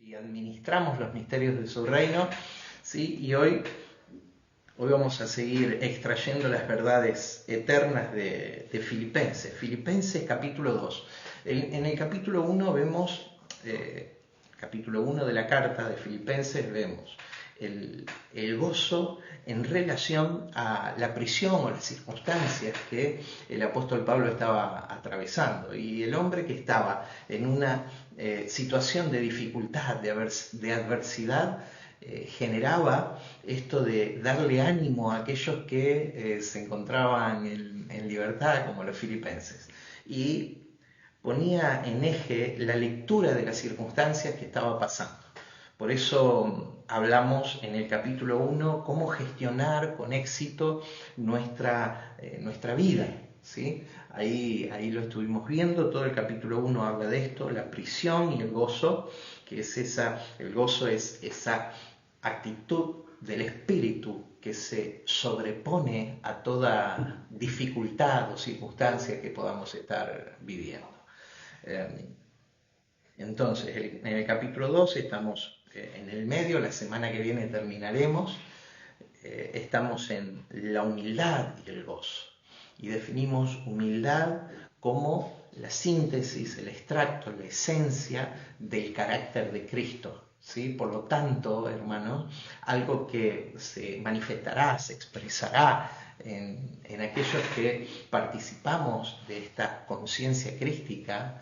y administramos los misterios de su reino, ¿sí? Y hoy vamos a seguir extrayendo las verdades eternas de Filipenses. Filipenses capítulo 2. En el capítulo 1 vemos, capítulo 1 de la carta de Filipenses, vemos el gozo en relación a la prisión o las circunstancias que el apóstol Pablo estaba atravesando. Y el hombre que estaba en una situación de dificultad, de adversidad, generaba esto de darle ánimo a aquellos que se encontraban en libertad, como los filipenses. Y ponía en eje la lectura de las circunstancias que estaba pasando. Por eso hablamos en el capítulo 1 cómo gestionar con éxito nuestra vida, ¿sí? Ahí lo estuvimos viendo, todo el capítulo 1 habla de esto, la prisión y el gozo, que es el gozo es esa actitud del espíritu que se sobrepone a toda dificultad o circunstancia que podamos estar viviendo. Entonces, en el capítulo 2 estamos en el medio, la semana que viene terminaremos, estamos en la humildad y el gozo. Y definimos humildad como la síntesis, el extracto, la esencia del carácter de Cristo, ¿sí? Por lo tanto, hermanos, algo que se manifestará, se expresará en aquellos que participamos de esta conciencia crística,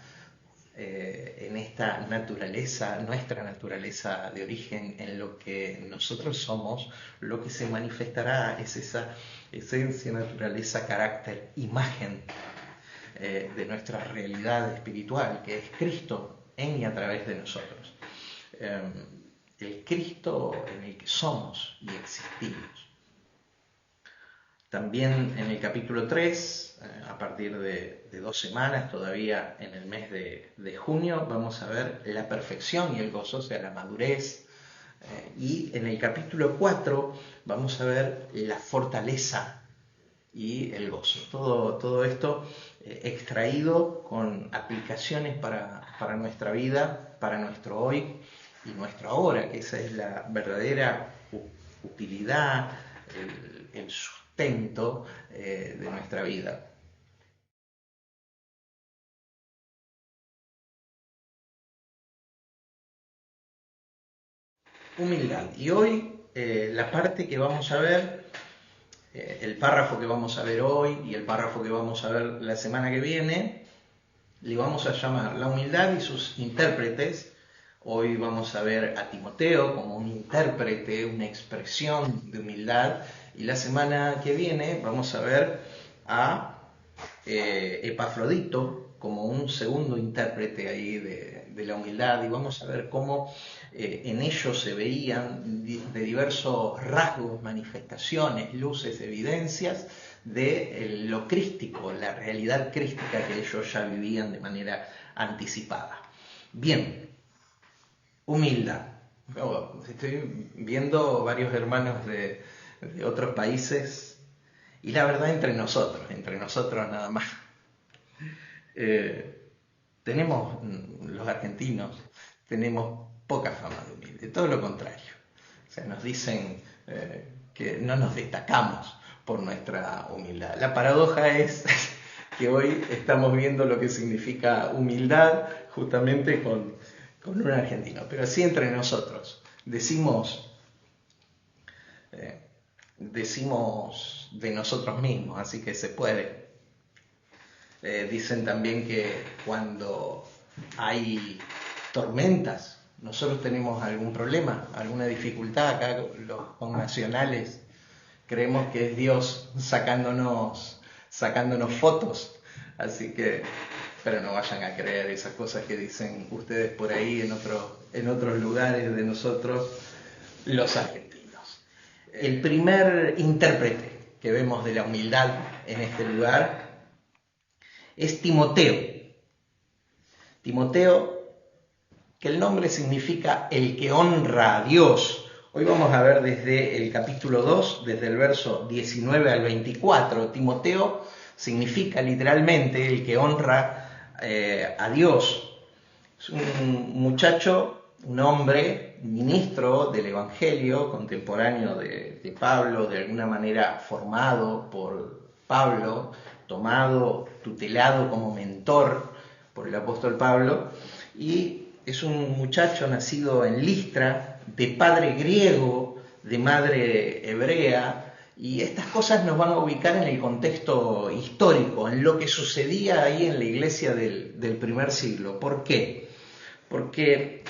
en esta naturaleza, nuestra naturaleza de origen, en lo que nosotros somos, lo que se manifestará es esa esencia, naturaleza, carácter, imagen de nuestra realidad espiritual, que es Cristo en y a través de nosotros. El Cristo en el que somos y existimos. También en el capítulo 3, a partir de 2 semanas, todavía en el mes de junio, vamos a ver la perfección y el gozo, o sea, la madurez. Y en el capítulo 4 vamos a ver la fortaleza y el gozo. Todo esto extraído con aplicaciones para nuestra vida, para nuestro hoy y nuestro ahora, que esa es la verdadera utilidad, el sustento de nuestra vida. Humildad. Y hoy la parte que vamos a ver, el párrafo que vamos a ver hoy y el párrafo que vamos a ver la semana que viene, le vamos a llamar la humildad y sus intérpretes. Hoy vamos a ver a Timoteo como un intérprete, una expresión de humildad, y la semana que viene vamos a ver a Epafrodito como un segundo intérprete ahí de la humildad, y vamos a ver cómo en ellos se veían de diversos rasgos, manifestaciones, luces, evidencias de lo crístico, la realidad crística que ellos ya vivían de manera anticipada. Bien, humildad. Estoy viendo varios hermanos de otros países, y la verdad entre nosotros nada más. Tenemos, los argentinos, tenemos poca fama de humilde, todo lo contrario. O sea, nos dicen que no nos destacamos por nuestra humildad. La paradoja es que hoy estamos viendo lo que significa humildad justamente con un argentino, pero así entre nosotros. Decimos de nosotros mismos, así que se puede. Dicen también que cuando hay tormentas, nosotros tenemos algún problema, alguna dificultad acá, los connacionales creemos que es Dios sacándonos fotos, así que, pero no vayan a creer esas cosas que dicen ustedes por ahí en otros lugares de nosotros, los argentinos. El primer intérprete que vemos de la humildad en este lugar es Timoteo. Timoteo, que el nombre significa el que honra a Dios. Hoy vamos a ver desde el capítulo 2, desde el verso 19 al 24. Timoteo significa literalmente el que honra a Dios. Es un muchacho un hombre, ministro del Evangelio, contemporáneo de Pablo, de alguna manera formado por Pablo, tomado, tutelado como mentor por el apóstol Pablo, y es un muchacho nacido en Listra, de padre griego, de madre hebrea, y estas cosas nos van a ubicar en el contexto histórico, en lo que sucedía ahí en la iglesia del primer siglo. ¿Por qué? Porque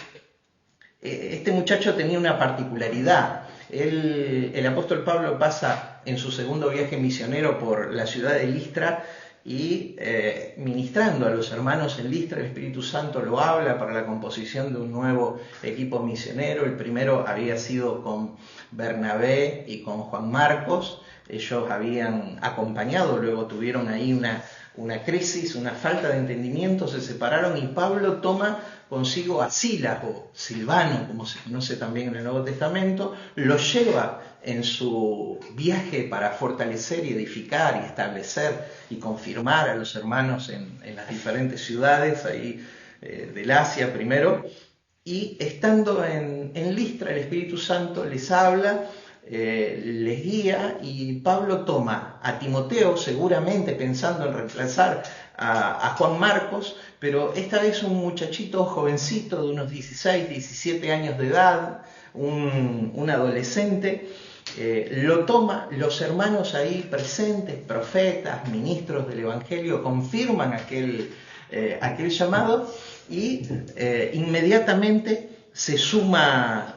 este muchacho tenía una particularidad. El apóstol Pablo pasa en su segundo viaje misionero por la ciudad de Listra y ministrando a los hermanos en Listra, el Espíritu Santo lo habla para la composición de un nuevo equipo misionero. El primero había sido con Bernabé y con Juan Marcos. Ellos habían acompañado, luego tuvieron ahí una crisis, una falta de entendimiento, se separaron y Pablo toma consigo a Silas o Silvano, como se conoce también en el Nuevo Testamento, lo lleva en su viaje para fortalecer y edificar y establecer y confirmar a los hermanos en las diferentes ciudades ahí del Asia primero, y estando en Listra el Espíritu Santo les habla, les guía, y Pablo toma a Timoteo, seguramente pensando en reemplazar a Juan Marcos, pero esta vez un muchachito jovencito de unos 16, 17 años de edad, un adolescente, lo toma, los hermanos ahí presentes, profetas, ministros del Evangelio, confirman aquel llamado, y inmediatamente se suma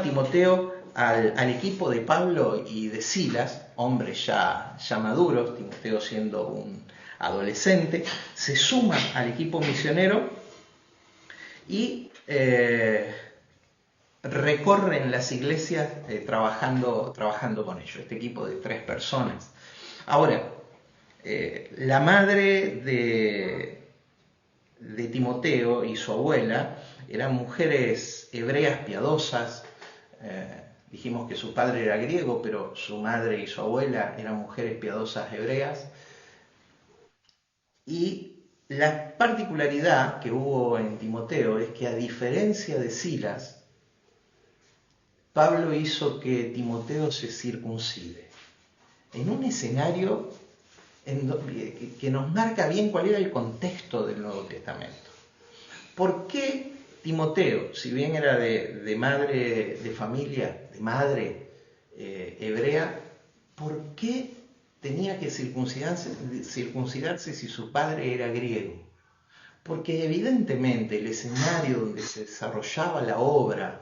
Timoteo al equipo de Pablo y de Silas, hombres ya maduros, Timoteo siendo un adolescente, se suma al equipo misionero y recorren las iglesias trabajando con ellos, este equipo de 3 personas. Ahora, la madre de Timoteo y su abuela eran mujeres hebreas piadosas. Dijimos que su padre era griego, pero su madre y su abuela eran mujeres piadosas hebreas. Y la particularidad que hubo en Timoteo es que, a diferencia de Silas, Pablo hizo que Timoteo se circuncide en un escenario que nos marca bien cuál era el contexto del Nuevo Testamento. ¿Por qué Timoteo, si bien era de madre, de familia, de madre hebrea, por qué tenía que circuncidarse si su padre era griego? Porque evidentemente el escenario donde se desarrollaba la obra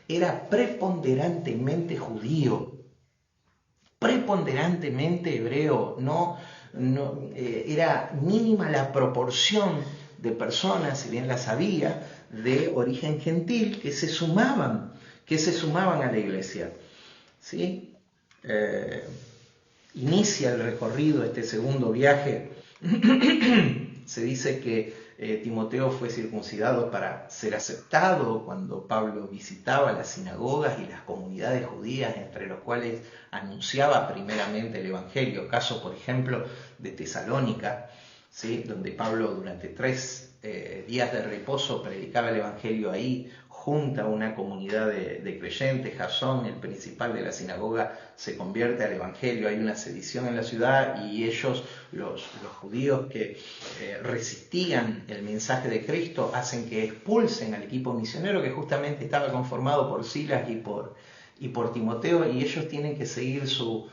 era preponderantemente judío, preponderantemente hebreo, era mínima la proporción de personas, si bien las había, de origen gentil que se sumaban a la iglesia. ¿Sí? Inicia el recorrido, este segundo viaje. Se dice que Timoteo fue circuncidado para ser aceptado cuando Pablo visitaba las sinagogas y las comunidades judías, entre los cuales anunciaba primeramente el Evangelio. Caso, por ejemplo, de Tesalónica, ¿sí? Donde Pablo durante 3 días de reposo predicaba el Evangelio ahí, junta a una comunidad de creyentes. Jasón, el principal de la sinagoga, se convierte al Evangelio. Hay una sedición en la ciudad y ellos, los judíos que resistían el mensaje de Cristo, hacen que expulsen al equipo misionero, que justamente estaba conformado por Silas y por Timoteo, y ellos tienen que seguir su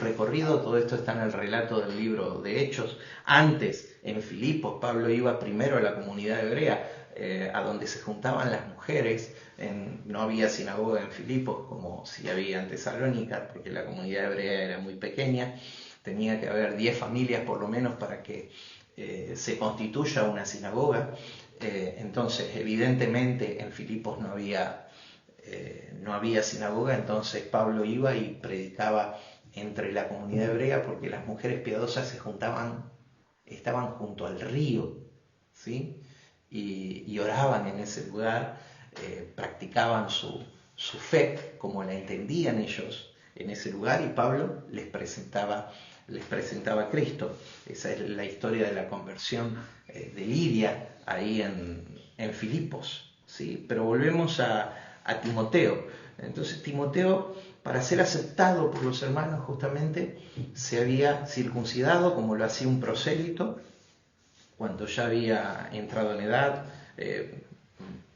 recorrido. Todo esto está en el relato del libro de Hechos. Antes, en Filipos, Pablo iba primero a la comunidad hebrea, a donde se juntaban las mujeres. No había sinagoga en Filipos como si había en Tesalónica, porque la comunidad hebrea era muy pequeña. Tenía que haber 10 familias por lo menos para que se constituya una sinagoga. Entonces, evidentemente, en Filipos no había sinagoga. Entonces Pablo iba y predicaba entre la comunidad hebrea, porque las mujeres piadosas estaban junto al río, ¿sí? Y oraban en ese lugar, practicaban su fe como la entendían ellos en ese lugar, y Pablo les presentaba a Cristo. Esa es la historia de la conversión de Lidia ahí en Filipos, ¿sí? Pero volvemos a Timoteo. Entonces Timoteo, para ser aceptado por los hermanos, justamente se había circuncidado como lo hacía un prosélito cuando ya había entrado en edad,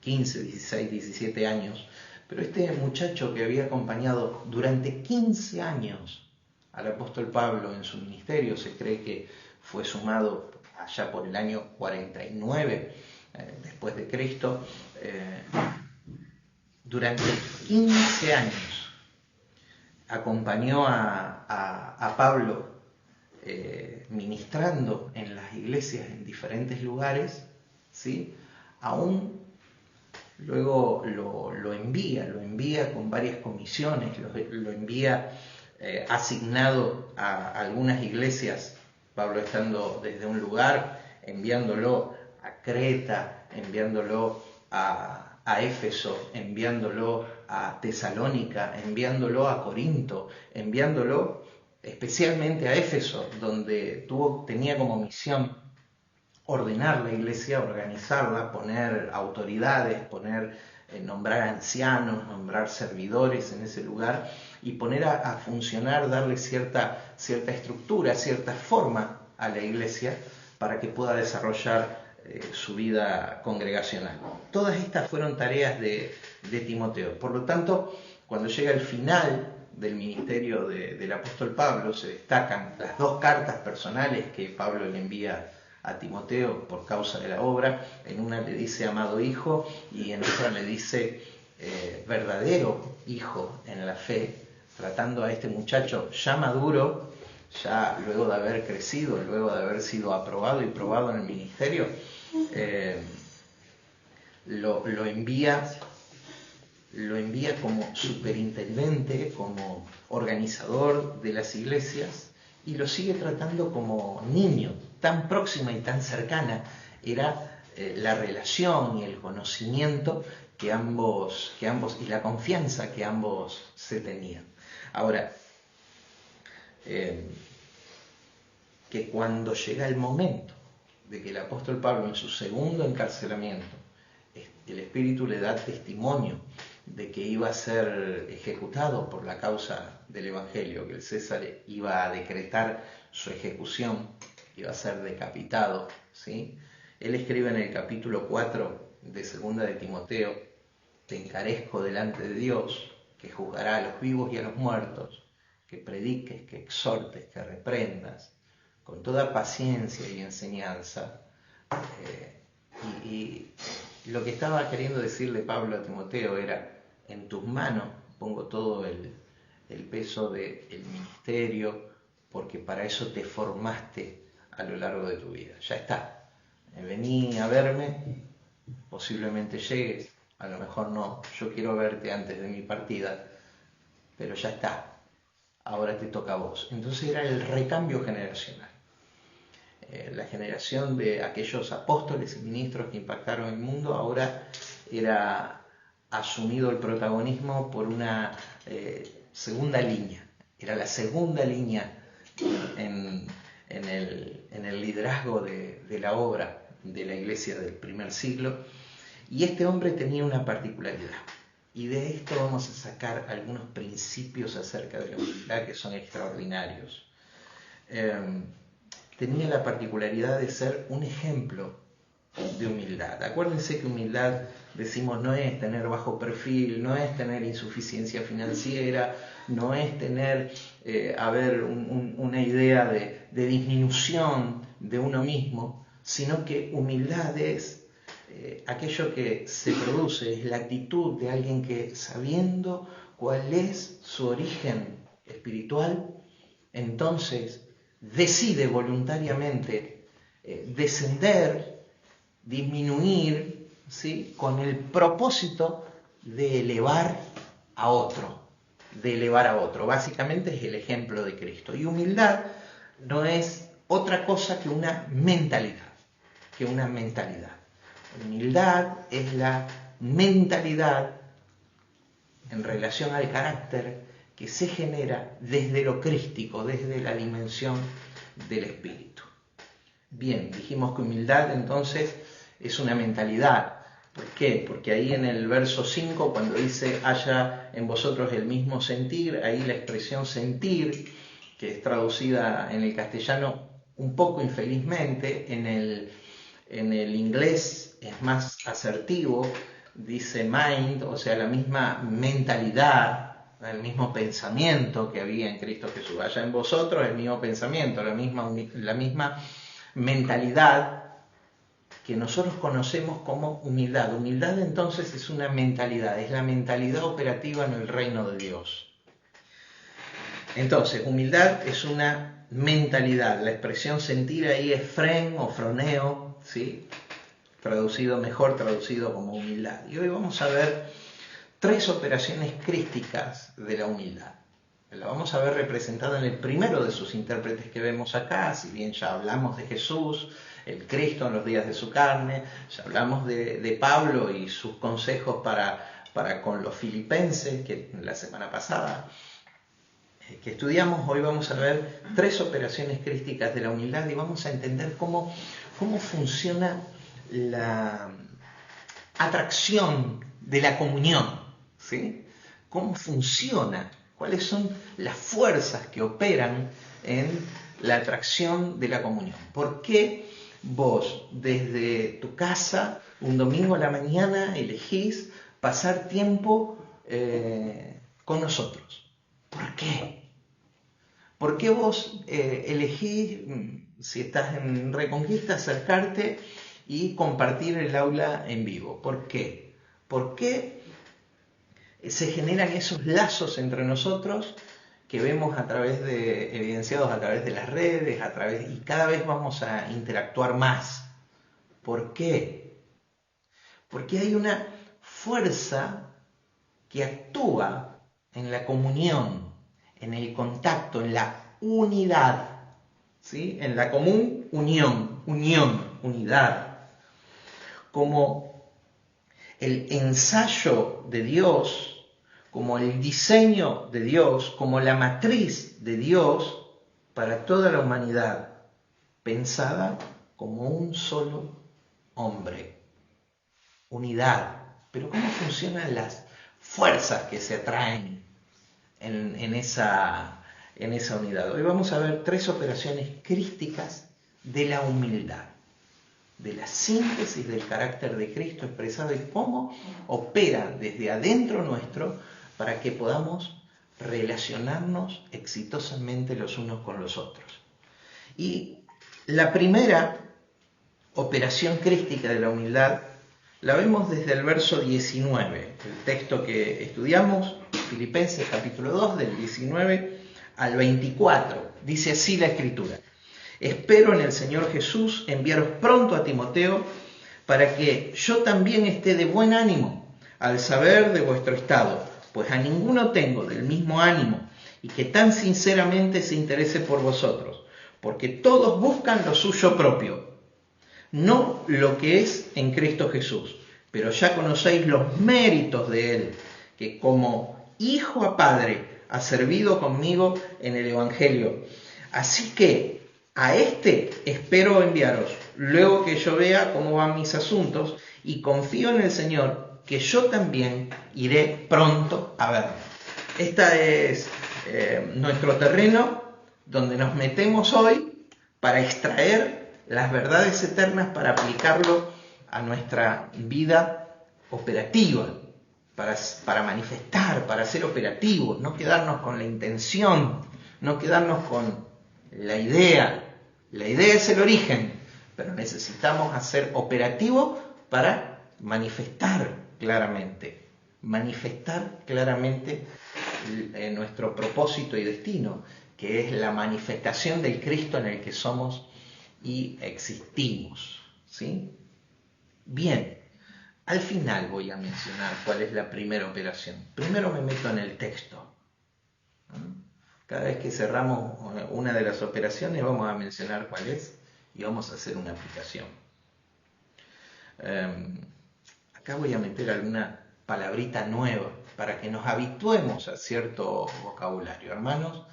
15, 16, 17 años. Pero este muchacho que había acompañado durante 15 años al apóstol Pablo en su ministerio, se cree que fue sumado allá por el año 49 después de Cristo, durante 15 años acompañó a Pablo ministrando en las iglesias en diferentes lugares, ¿sí? Aún luego lo envía con varias comisiones, lo envía asignado a algunas iglesias, Pablo estando desde un lugar, enviándolo a Creta, enviándolo a Éfeso, enviándolo a Tesalónica, enviándolo a Corinto, enviándolo especialmente a Éfeso, donde tenía como misión ordenar la iglesia, organizarla, poner autoridades, nombrar ancianos, nombrar servidores en ese lugar y poner a funcionar, darle cierta estructura, cierta forma a la iglesia para que pueda desarrollar su vida congregacional. Todas estas fueron tareas de Timoteo. Por lo tanto, cuando llega el final del ministerio del apóstol Pablo, se destacan las 2 cartas personales que Pablo le envía a Timoteo por causa de la obra. En una le dice amado hijo y en otra le dice verdadero hijo en la fe, tratando a este muchacho ya maduro, ya luego de haber crecido, luego de haber sido aprobado y probado en el ministerio, lo envía como superintendente, como organizador de las iglesias, y lo sigue tratando como niño. Tan próxima y tan cercana era la relación y el conocimiento que ambos y la confianza que ambos se tenían. Ahora, que cuando llega el momento de que el apóstol Pablo, en su segundo encarcelamiento, el Espíritu le da testimonio de que iba a ser ejecutado por la causa del Evangelio, que el César iba a decretar su ejecución, iba a ser decapitado, ¿sí? Él escribe en el capítulo 4 de 2 de Timoteo: te encarezco delante de Dios, que juzgará a los vivos y a los muertos, que prediques, que exhortes, que reprendas, con toda paciencia y enseñanza. Y lo que estaba queriendo decirle Pablo a Timoteo era: en tus manos pongo todo el peso del ministerio, porque para eso te formaste a lo largo de tu vida. Ya está. Vení a verme, posiblemente llegues, a lo mejor no. Yo quiero verte antes de mi partida, pero ya está. Ahora te toca a vos. Entonces era el recambio generacional. La generación de aquellos apóstoles y ministros que impactaron el mundo ahora era asumido el protagonismo por una segunda línea. Era la segunda línea en el liderazgo de la obra de la iglesia del primer siglo. Y este hombre tenía una particularidad. Y de esto vamos a sacar algunos principios acerca de la humildad que son extraordinarios. Tenía la particularidad de ser un ejemplo de humildad. Acuérdense que humildad, decimos, no es tener bajo perfil, no es tener insuficiencia financiera, no es tener, una idea de disminución de uno mismo, sino que humildad es aquello que se produce, es la actitud de alguien que, sabiendo cuál es su origen espiritual, entonces decide voluntariamente descender, disminuir, ¿sí?, con el propósito de elevar a otro, Básicamente es el ejemplo de Cristo. Y humildad no es otra cosa que una mentalidad, Humildad es la mentalidad en relación al carácter que se genera desde lo crístico, desde la dimensión del espíritu. Bien, dijimos que humildad entonces es una mentalidad, ¿Por qué? Porque ahí en el verso 5, cuando dice haya en vosotros el mismo sentir, ahí la expresión sentir, que es traducida en el castellano un poco infelizmente, en el inglés es más asertivo, dice mind, o sea, la misma mentalidad, el mismo pensamiento que había en Cristo Jesús. Haya en vosotros el mismo pensamiento, la misma mentalidad que nosotros conocemos como humildad. Humildad entonces es una mentalidad, es la mentalidad operativa en el reino de Dios. Entonces, humildad es una mentalidad. La expresión sentir ahí es fren o froneo, ¿sí? Mejor traducido como humildad. Y hoy vamos a ver 3 operaciones crísticas de la humildad. La vamos a ver representada en el primero de sus intérpretes que vemos acá, si bien ya hablamos de Jesús, el Cristo en los días de su carne, ya hablamos de Pablo y sus consejos para con los filipenses, que la semana pasada que estudiamos. Hoy vamos a ver 3 operaciones crísticas de la humildad y vamos a entender cómo funciona la atracción de la comunión, ¿sí? Cómo funciona, cuáles son las fuerzas que operan en la atracción de la comunión. ¿Por qué vos desde tu casa un domingo a la mañana elegís pasar tiempo con nosotros? ¿Por qué? ¿Por qué vos elegís, si estás en Reconquista, acercarte y compartir el aula en vivo? ¿Por qué? ¿Por qué se generan esos lazos entre nosotros que vemos evidenciados a través de las redes, y cada vez vamos a interactuar más? ¿Por qué? Porque hay una fuerza que actúa en la comunión, en el contacto, en la unidad, ¿sí? En la común unión, unidad, como el ensayo de Dios, como el diseño de Dios, como la matriz de Dios para toda la humanidad, pensada como un solo hombre. Unidad. Pero ¿cómo funcionan las fuerzas que se atraen en esa unidad? Hoy vamos a ver 3 operaciones crísticas de la humildad, de la síntesis del carácter de Cristo expresado y cómo opera desde adentro nuestro para que podamos relacionarnos exitosamente los unos con los otros. Y la primera operación crística de la humildad la vemos desde el verso 19, el texto que estudiamos, Filipenses capítulo 2, del 19 al 24. Dice así la Escritura: espero en el Señor Jesús enviaros pronto a Timoteo, para que yo también esté de buen ánimo al saber de vuestro estado, pues a ninguno tengo del mismo ánimo y que tan sinceramente se interese por vosotros, porque todos buscan lo suyo propio, no lo que es en Cristo Jesús, pero ya conocéis los méritos de Él, que como hijo a padre ha servido conmigo en el Evangelio. Así que a este espero enviaros, luego que yo vea cómo van mis asuntos, y confío en el Señor, que yo también iré pronto a verlo. Este es nuestro terreno donde nos metemos hoy para extraer las verdades eternas, para aplicarlo a nuestra vida operativa, para manifestar, para ser operativos, no quedarnos con la intención, no quedarnos con la idea. La idea es el origen, pero necesitamos hacer operativo para manifestar claramente nuestro propósito y destino, que es la manifestación del Cristo en el que somos y existimos, ¿sí? Bien, al final voy a mencionar cuál es la primera operación. Primero me meto en el texto. Cada vez que cerramos una de las operaciones vamos a mencionar cuál es y vamos a hacer una aplicación. Acá voy a meter alguna palabrita nueva para que nos habituemos a cierto vocabulario. Hermanos,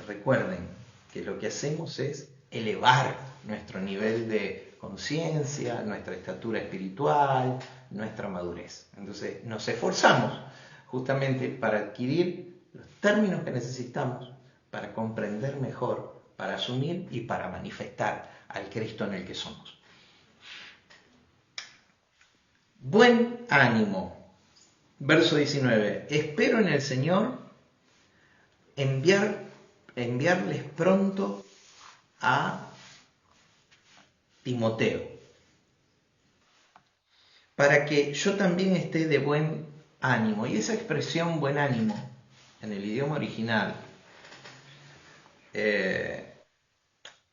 recuerden que lo que hacemos es elevar nuestro nivel de conciencia, nuestra estatura espiritual, nuestra madurez. Entonces nos esforzamos justamente para adquirir los términos que necesitamos para comprender mejor, para asumir y para manifestar al Cristo en el que somos. Buen ánimo. Verso 19. Espero en el Señor enviarles pronto a Timoteo, para que yo también esté de buen ánimo. Y esa expresión buen ánimo, en el idioma original,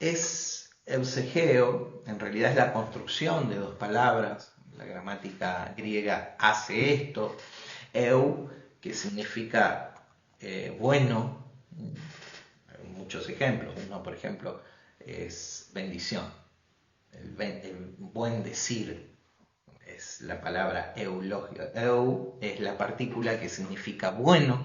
es eusegeo, en realidad es la construcción de dos palabras. La gramática griega hace esto. Eu, que significa bueno. Hay muchos ejemplos. Uno, por ejemplo, es bendición. El buen decir es la palabra eulogio. Eu es la partícula que significa bueno.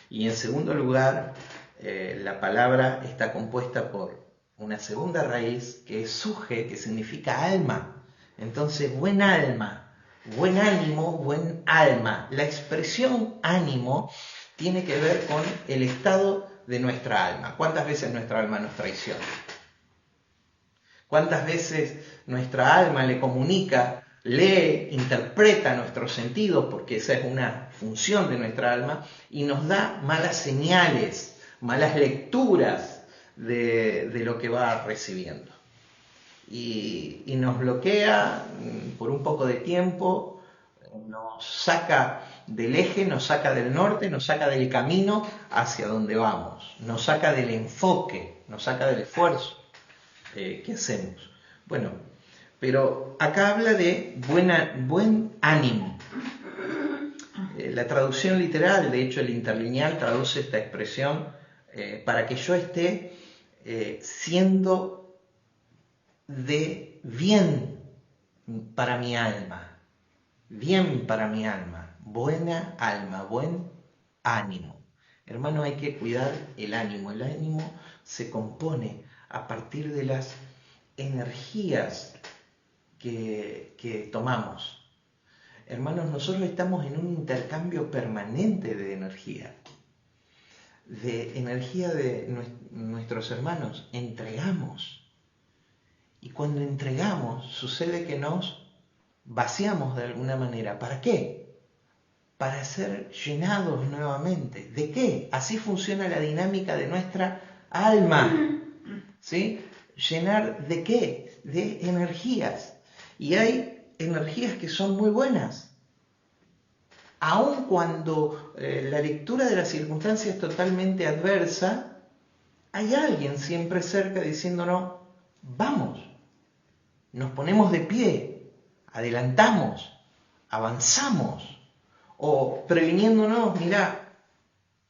Y en segundo lugar, la palabra está compuesta por una segunda raíz que es suje, que significa alma. Entonces, buen alma, buen ánimo, buen alma. La expresión ánimo tiene que ver con el estado de nuestra alma. ¿Cuántas veces nuestra alma nos traiciona? ¿Cuántas veces nuestra alma le comunica, lee, interpreta nuestros sentidos, porque esa es una función de nuestra alma, y nos da malas señales, malas lecturas de lo que va recibiendo? Y nos bloquea por un poco de tiempo, nos saca del eje, nos saca del norte, nos saca del camino hacia donde vamos, nos saca del enfoque, nos saca del esfuerzo que hacemos. Bueno, pero acá habla de buen ánimo. La traducción literal, de hecho el interlineal traduce esta expresión para que yo esté siendo de bien para mi alma, bien para mi alma, buena alma, buen ánimo. Hermano, hay que cuidar el ánimo. El ánimo se compone a partir de las energías que tomamos. Hermanos, nosotros estamos en un intercambio permanente de energía de nuestros hermanos. Entregamos. Y cuando entregamos, sucede que nos vaciamos de alguna manera. ¿Para qué? Para ser llenados nuevamente. ¿De qué? Así funciona la dinámica de nuestra alma. ¿Sí? ¿Llenar de qué? De energías. Y hay energías que son muy buenas. Aun cuando la lectura de la circunstancia es totalmente adversa, hay alguien siempre cerca diciéndonos, vamos. Nos ponemos de pie, adelantamos, avanzamos, o previniéndonos, mirá,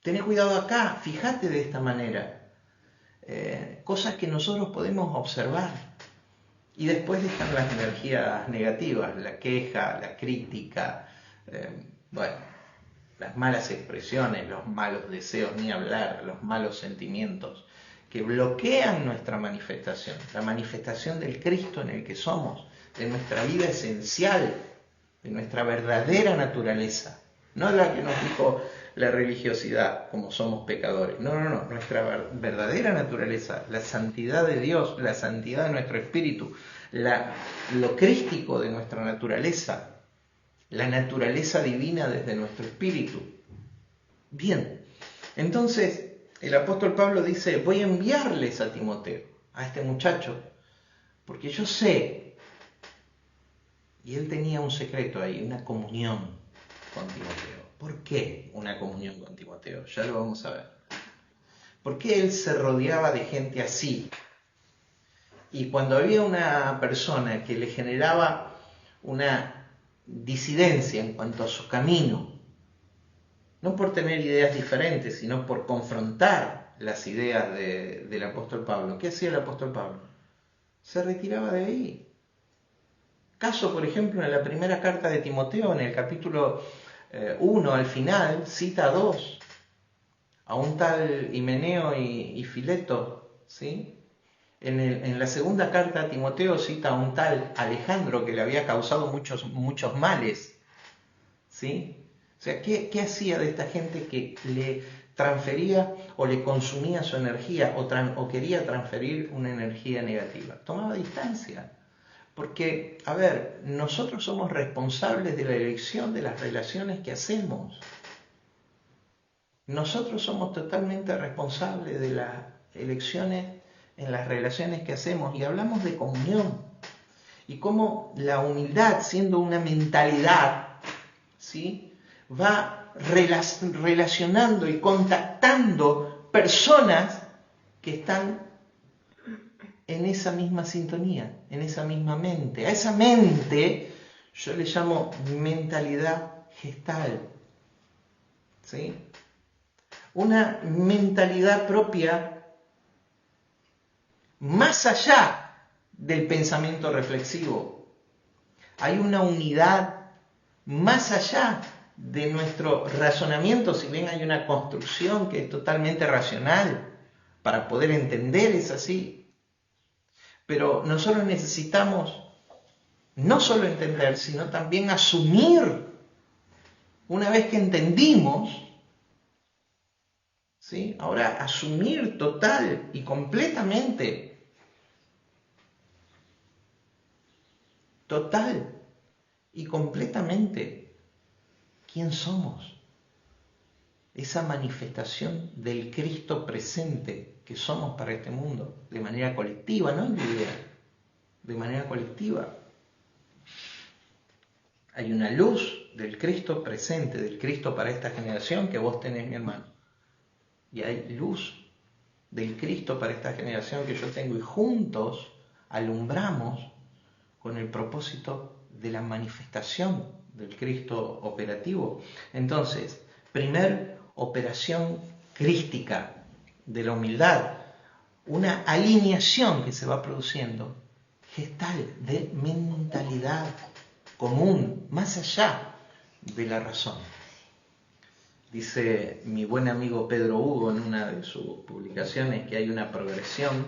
tené cuidado acá, fíjate de esta manera. Cosas que nosotros podemos observar. Y después están las energías negativas, la queja, la crítica, las malas expresiones, los malos deseos, ni hablar, los malos sentimientos, que bloquean nuestra manifestación, la manifestación del Cristo en el que somos, de nuestra vida esencial, de nuestra verdadera naturaleza, no la que nos dijo la religiosidad, como somos pecadores, no, nuestra verdadera naturaleza, la santidad de Dios, la santidad de nuestro espíritu, lo crístico de nuestra naturaleza, la naturaleza divina desde nuestro espíritu. Bien, entonces el apóstol Pablo dice, voy a enviarles a Timoteo, a este muchacho, porque yo sé, y él tenía un secreto ahí, una comunión con Timoteo. ¿Por qué una comunión con Timoteo? Ya lo vamos a ver. ¿Por qué él se rodeaba de gente así? Y cuando había una persona que le generaba una disidencia en cuanto a su camino, no por tener ideas diferentes, sino por confrontar las ideas del apóstol Pablo. ¿Qué hacía el apóstol Pablo? Se retiraba de ahí. Caso, por ejemplo, en la primera carta de Timoteo, en el capítulo 1, al final, cita a dos, a un tal Himeneo y Fileto, ¿sí? En la segunda carta a Timoteo cita a un tal Alejandro que le había causado muchos males. ¿Sí? O sea, ¿qué hacía de esta gente que le transfería o le consumía su energía o quería transferir una energía negativa? Tomaba distancia. Porque, a ver, nosotros somos responsables de la elección de las relaciones que hacemos. Nosotros somos totalmente responsables de las elecciones en las relaciones que hacemos. Y hablamos de comunión. Y cómo la humildad, siendo una mentalidad, ¿sí?, va relacionando y contactando personas que están en esa misma sintonía, en esa misma mente. A esa mente yo le llamo mentalidad gestal, ¿sí? Una mentalidad propia más allá del pensamiento reflexivo. Hay una unidad más allá de nuestro razonamiento, si bien hay una construcción que es totalmente racional para poder entender, es así. Pero nosotros necesitamos no solo entender, sino también asumir. Una vez que entendimos, ¿sí?, ahora asumir total y completamente, quién somos. Esa manifestación del Cristo presente que somos para este mundo, de manera colectiva, no individual, de manera colectiva. Hay una luz del Cristo presente, del Cristo para esta generación que vos tenés, mi hermano. Y hay luz del Cristo para esta generación que yo tengo, y juntos alumbramos con el propósito de la manifestación del Cristo operativo. Entonces, primer operación crística de la humildad, una alineación que se va produciendo, gestal, de mentalidad común, más allá de la razón. Dice mi buen amigo Pedro Hugo en una de sus publicaciones que hay una progresión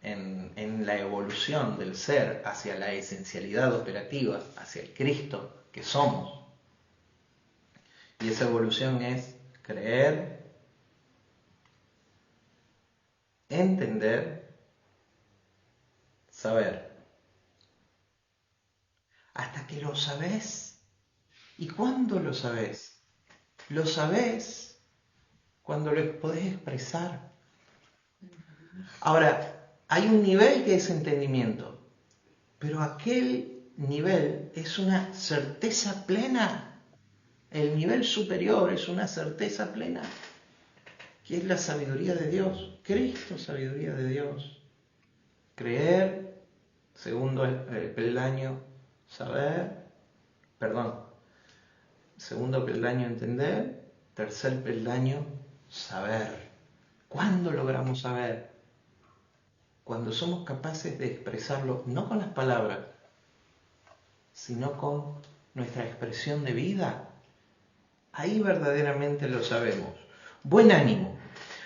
en la evolución del ser hacia la esencialidad operativa, hacia el Cristo que somos. Y esa evolución es creer, entender, saber. Hasta que lo sabés. ¿Y cuándo lo sabés? Lo sabés cuando lo podés expresar. Ahora, hay un nivel que es entendimiento, pero aquel nivel es una certeza plena. El nivel superior es una certeza plena, que es la sabiduría de Dios. Cristo, sabiduría de Dios. Creer, segundo peldaño, segundo peldaño, entender, tercer peldaño, saber. ¿Cuándo logramos saber? Cuando somos capaces de expresarlo, no con las palabras, sino con nuestra expresión de vida. Ahí verdaderamente lo sabemos. Buen ánimo.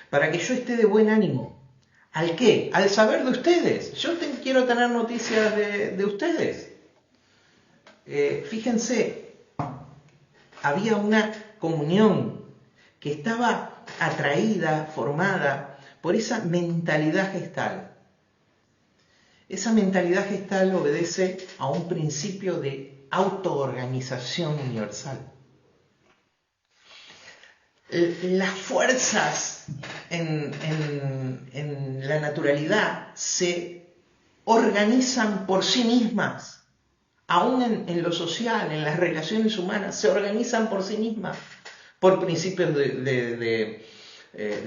Para que yo esté de buen ánimo. ¿Al qué? Al saber de ustedes. Yo quiero tener noticias de ustedes. Fíjense, había una comunión que estaba atraída, formada por esa mentalidad gestal. Esa mentalidad gestal obedece a un principio de autoorganización universal. Las fuerzas en la naturalidad se organizan por sí mismas. Aún en lo social, en las relaciones humanas, se organizan por sí mismas, por principios de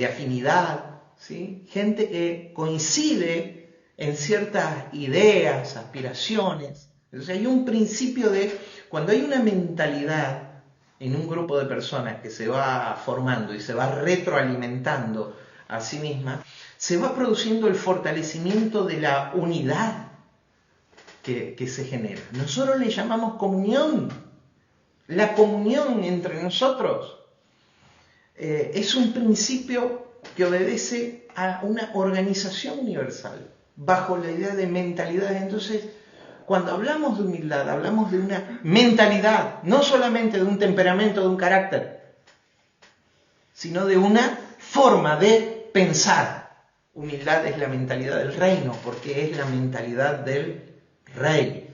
afinidad, ¿sí? Gente que coincide en ciertas ideas, aspiraciones. Entonces hay un principio de, cuando hay una mentalidad en un grupo de personas que se va formando y se va retroalimentando a sí misma, se va produciendo el fortalecimiento de la unidad que se genera. Nosotros le llamamos comunión. La comunión entre nosotros es un principio que obedece a una organización universal, bajo la idea de mentalidad. Entonces, cuando hablamos de humildad, hablamos de una mentalidad, no solamente de un temperamento, de un carácter, sino de una forma de pensar. Humildad es la mentalidad del reino, porque es la mentalidad del rey,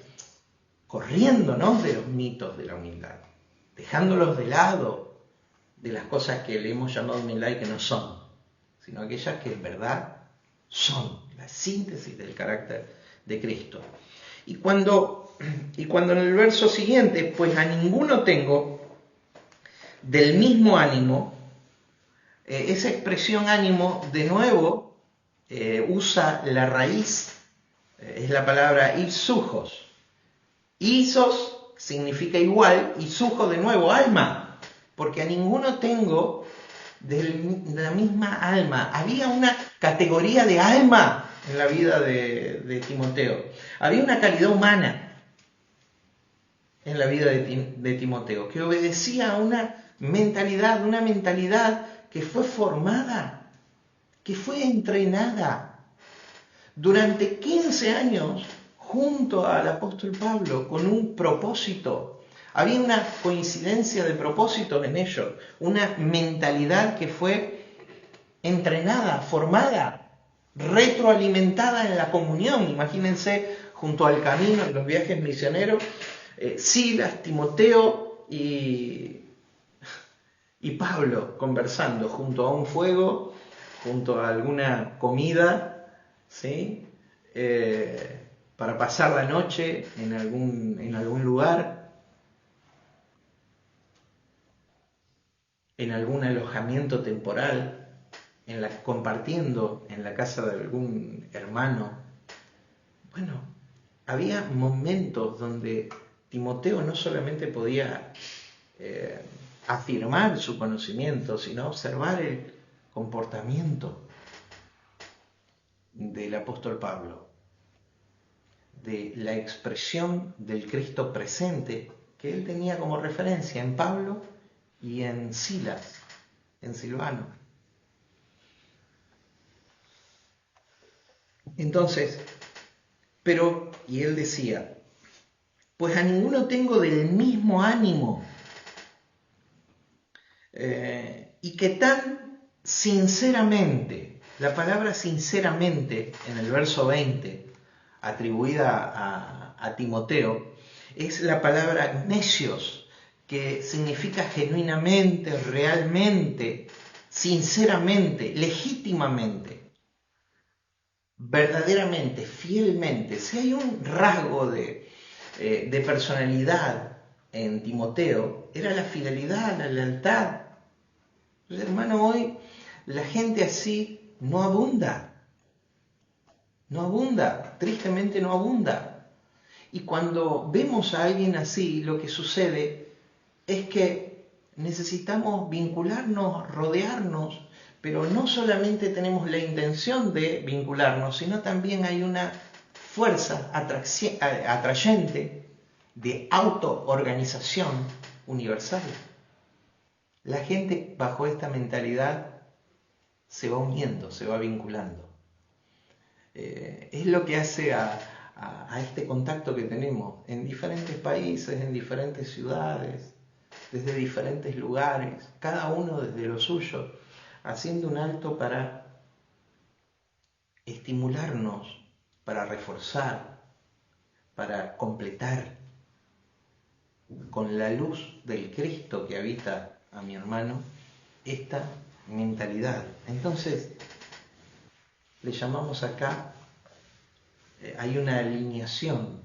corriéndonos de los mitos de la humildad, dejándolos de lado de las cosas que le hemos llamado humildad y que no son, sino aquellas que en verdad son la síntesis del carácter de Cristo. Y cuando en el verso siguiente, pues a ninguno tengo del mismo ánimo, esa expresión ánimo de nuevo usa la raíz, es la palabra ipsujos. Isos significa igual y sujo de nuevo, alma, porque a ninguno tengo de la misma alma. Había una categoría de alma en la vida de Timoteo. Había una calidad humana en la vida de Timoteo, que obedecía a una mentalidad que fue formada, que fue entrenada durante 15 años junto al apóstol Pablo con un propósito. Había una coincidencia de propósitos en ellos, una mentalidad que fue entrenada, formada, retroalimentada en la comunión. Imagínense, junto al camino en los viajes misioneros, Silas, Timoteo y Pablo conversando junto a un fuego, junto a alguna comida, ¿sí? Para pasar la noche en algún lugar, en algún alojamiento temporal, compartiendo en la casa de algún hermano. Bueno, había momentos donde Timoteo no solamente podía afirmar su conocimiento, sino observar el comportamiento del apóstol Pablo, de la expresión del Cristo presente que él tenía como referencia en Pablo y en Silas, en Silvano. Entonces, y él decía, pues a ninguno tengo del mismo ánimo, y que tan sinceramente, la palabra sinceramente en el verso 20, atribuida a Timoteo, es la palabra gnesios, que significa genuinamente, realmente, sinceramente, legítimamente, verdaderamente, fielmente. Si hay un rasgo de personalidad en Timoteo, era la fidelidad, la lealtad. Pues, hermano, hoy la gente así no abunda, tristemente no abunda. Y cuando vemos a alguien así, lo que sucede es que necesitamos vincularnos, rodearnos, pero no solamente tenemos la intención de vincularnos, sino también hay una fuerza atrayente de autoorganización universal. La gente bajo esta mentalidad se va uniendo, se va vinculando. Es lo que hace a este contacto que tenemos en diferentes países, en diferentes ciudades, desde diferentes lugares, cada uno desde lo suyo, haciendo un alto para estimularnos, para reforzar, para completar con la luz del Cristo que habita a mi hermano esta mentalidad. Entonces, le llamamos acá, hay una alineación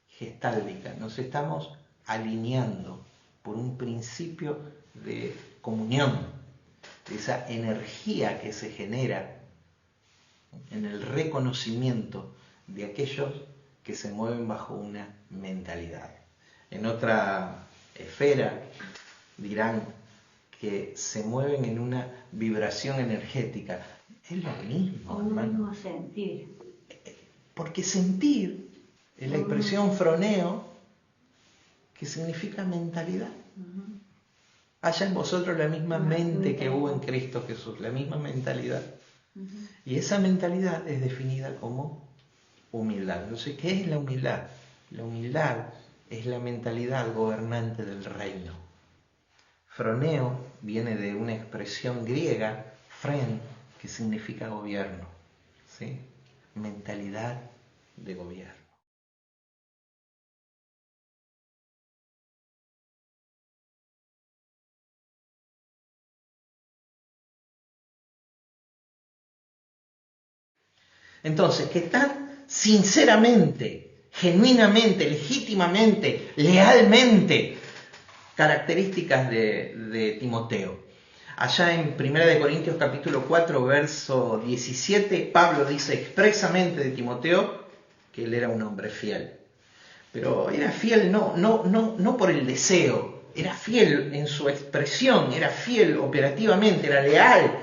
gestáldica, nos estamos alineando por un principio de comunión, de esa energía que se genera en el reconocimiento de aquellos que se mueven bajo una mentalidad. En otra esfera dirán que se mueven en una vibración energética. Es lo mismo, hermano. Sentir. Porque sentir es la expresión froneo, que significa mentalidad. haya en vosotros la misma mente que hubo en Cristo Jesús, la misma mentalidad. Y esa mentalidad es definida como humildad. Entonces, ¿qué es la humildad? La humildad es la mentalidad gobernante del reino. Froneo viene de una expresión griega, fren, que significa gobierno, ¿sí? Mentalidad de gobierno. Entonces, que tan sinceramente, genuinamente, legítimamente, lealmente, características de Timoteo. Allá en 1 Corintios capítulo 4, verso 17, Pablo dice expresamente de Timoteo que él era un hombre fiel. Pero era fiel no por el deseo, era fiel en su expresión, era fiel operativamente, era leal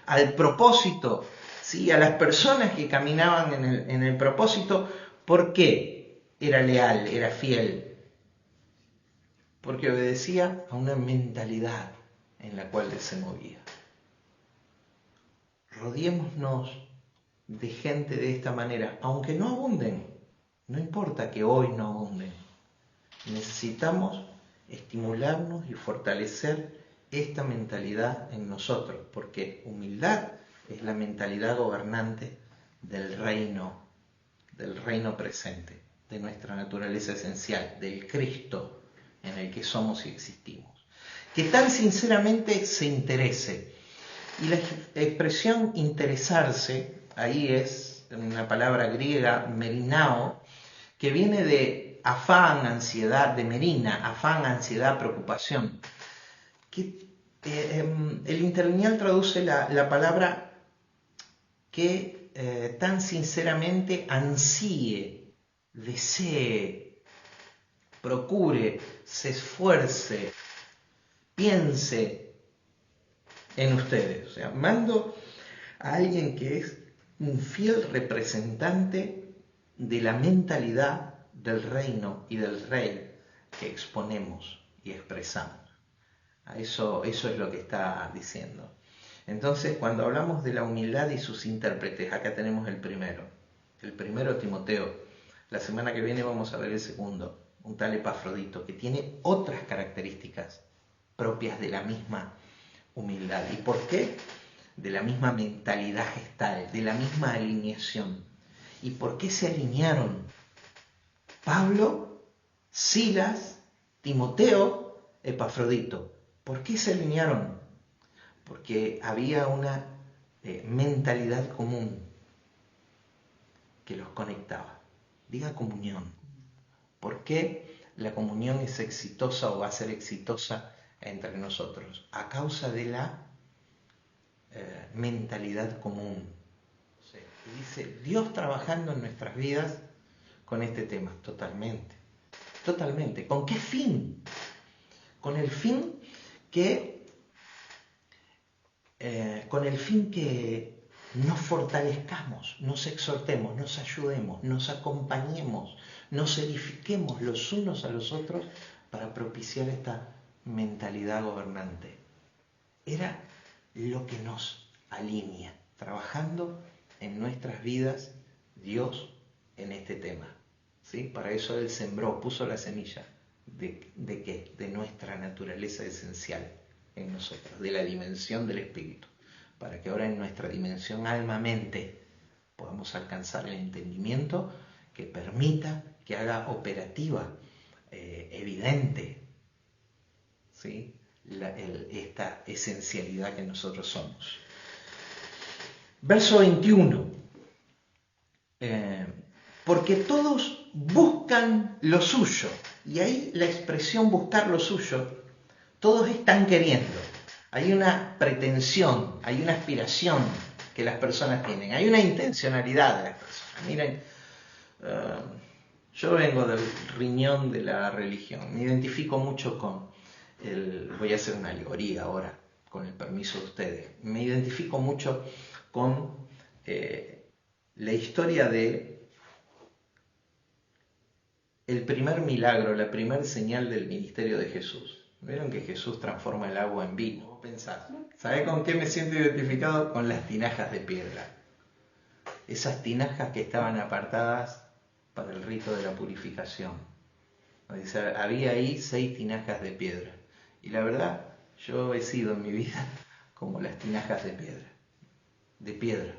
al propósito, ¿sí? A las personas que caminaban en el propósito. ¿Por qué era leal, era fiel? Porque obedecía a una mentalidad en la cual él se movía. Rodeémonos de gente de esta manera, aunque no abunden, no importa que hoy no abunden. Necesitamos estimularnos y fortalecer esta mentalidad en nosotros, porque humildad es la mentalidad gobernante del reino presente, de nuestra naturaleza esencial, del Cristo en el que somos y existimos. Que tan sinceramente se interese. Y la expresión interesarse, ahí es una palabra griega, merinao, que viene de afán, ansiedad, de merina, afán, ansiedad, preocupación. Que, el interlineal traduce la palabra que tan sinceramente ansíe, desee, procure, se esfuerce, piense en ustedes. O sea, mando a alguien que es un fiel representante de la mentalidad del reino y del rey que exponemos y expresamos. Eso es lo que está diciendo. Entonces, cuando hablamos de la humildad y sus intérpretes, acá tenemos el primero Timoteo. La semana que viene vamos a ver el segundo, un tal Epafrodito, que tiene otras características propias de la misma humildad. ¿Y por qué? De la misma mentalidad gestal, de la misma alineación. ¿Y por qué se alinearon Pablo, Silas, Timoteo, Epafrodito? ¿Por qué se alinearon? Porque había una mentalidad común que los conectaba. Diga comunión. ¿Por qué la comunión es exitosa o va a ser exitosa entre nosotros? A causa de la mentalidad común. Sí. Y dice, Dios trabajando en nuestras vidas con este tema, totalmente. Totalmente. ¿Con qué fin? Con el fin que nos fortalezcamos, nos exhortemos, nos ayudemos, nos acompañemos, nos edifiquemos los unos a los otros para propiciar esta mentalidad gobernante. Era lo que nos alinea, trabajando en nuestras vidas Dios en este tema. ¿Sí? Para eso Él sembró, puso la semilla. ¿De qué? De nuestra naturaleza esencial en nosotros, de la dimensión del espíritu, para que ahora en nuestra dimensión alma-mente podamos alcanzar el entendimiento que permita, que haga operativa, evidente, ¿sí? Esta esencialidad que nosotros somos. Verso 21. Porque todos buscan lo suyo. Y ahí la expresión buscar lo suyo, todos están queriendo. Hay una pretensión, hay una aspiración que las personas tienen, hay una intencionalidad de las personas. Miren, yo vengo del riñón de la religión, me identifico mucho con voy a hacer una alegoría ahora, con el permiso de ustedes, me identifico mucho con la historia de el primer milagro, la primera señal del ministerio de Jesús. Vieron que Jesús transforma el agua en vino. Vos pensás, ¿sabés con qué me siento identificado? Con las tinajas de piedra. Esas tinajas que estaban apartadas para el rito de la purificación. Dice, había ahí 6 tinajas de piedra. Y la verdad, yo he sido en mi vida como las tinajas de piedra. De piedra.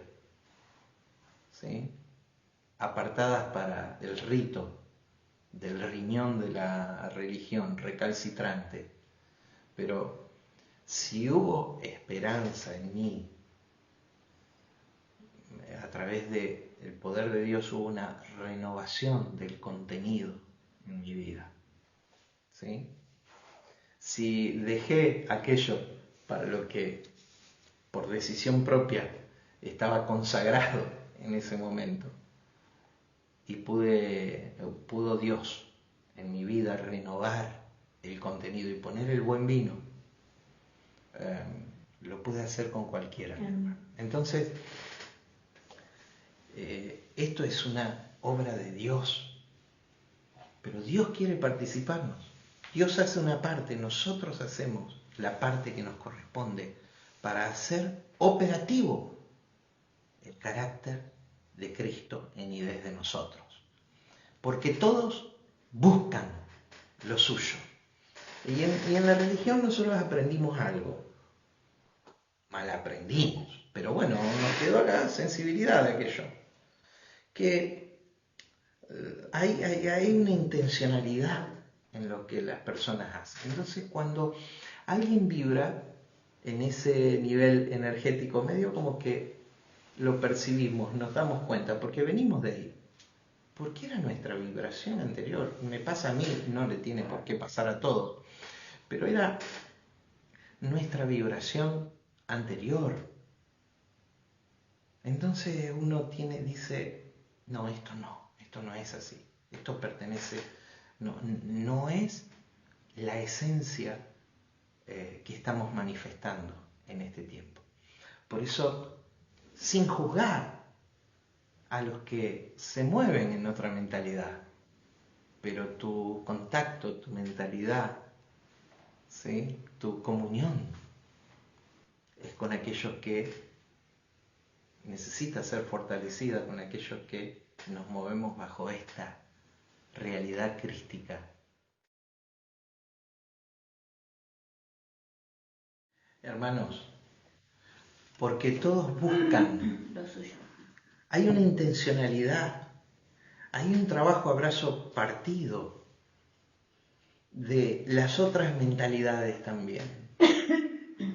¿Sí? Apartadas para el rito del riñón de la religión recalcitrante. Pero si hubo esperanza en mí, a través del poder de Dios hubo una renovación del contenido en mi vida. ¿Sí? Si dejé aquello para lo que por decisión propia estaba consagrado en ese momento y pudo Dios en mi vida renovar el contenido y poner el buen vino, lo pude hacer con cualquiera. Entonces, esto es una obra de Dios, pero Dios quiere participarnos. Dios hace una parte, nosotros hacemos la parte que nos corresponde para hacer operativo el carácter de Cristo en y desde nosotros. Porque todos buscan lo suyo. Y en la religión nosotros aprendimos algo. Mal aprendimos, pero bueno, nos quedó la sensibilidad de aquello. Que hay una intencionalidad en lo que las personas hacen. Entonces, cuando alguien vibra en ese nivel energético medio, como que lo percibimos, nos damos cuenta, porque venimos de ahí. Porque era nuestra vibración anterior. Me pasa a mí, no le tiene por qué pasar a todos, pero era nuestra vibración anterior. Entonces uno dice, no, esto no es así. Esto pertenece, no es la esencia que estamos manifestando en este tiempo. Por eso, sin juzgar a los que se mueven en otra mentalidad, pero tu contacto, tu mentalidad, ¿sí?, tu comunión es con aquellos que necesita ser fortalecida, con aquellos que nos movemos bajo esta realidad crística. Hermanos, porque todos buscan lo suyo. Hay una intencionalidad, hay un trabajo a brazo partido de las otras mentalidades también.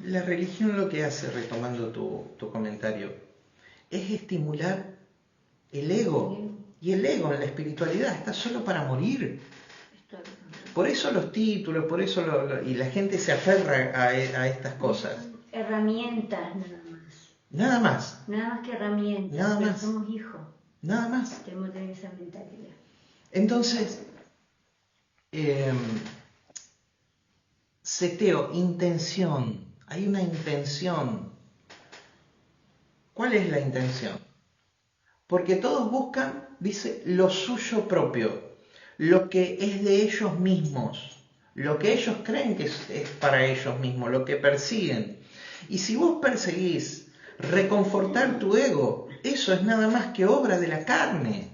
La religión lo que hace, retomando tu comentario, es estimular el ego. Y el ego en la espiritualidad está solo para morir. Por eso los títulos, por eso y la gente se aferra a estas cosas. Herramientas nada más. Nada más. Nada más que herramientas. Nada más. Somos hijos. Nada más. Tenemos que tener esa mentalidad. Entonces, seteo, intención. Hay una intención. ¿Cuál es la intención? Porque todos buscan, dice, lo suyo propio, lo que es de ellos mismos, lo que ellos creen que es para ellos mismos, lo que persiguen. Y si vos perseguís reconfortar tu ego, eso es nada más que obra de la carne.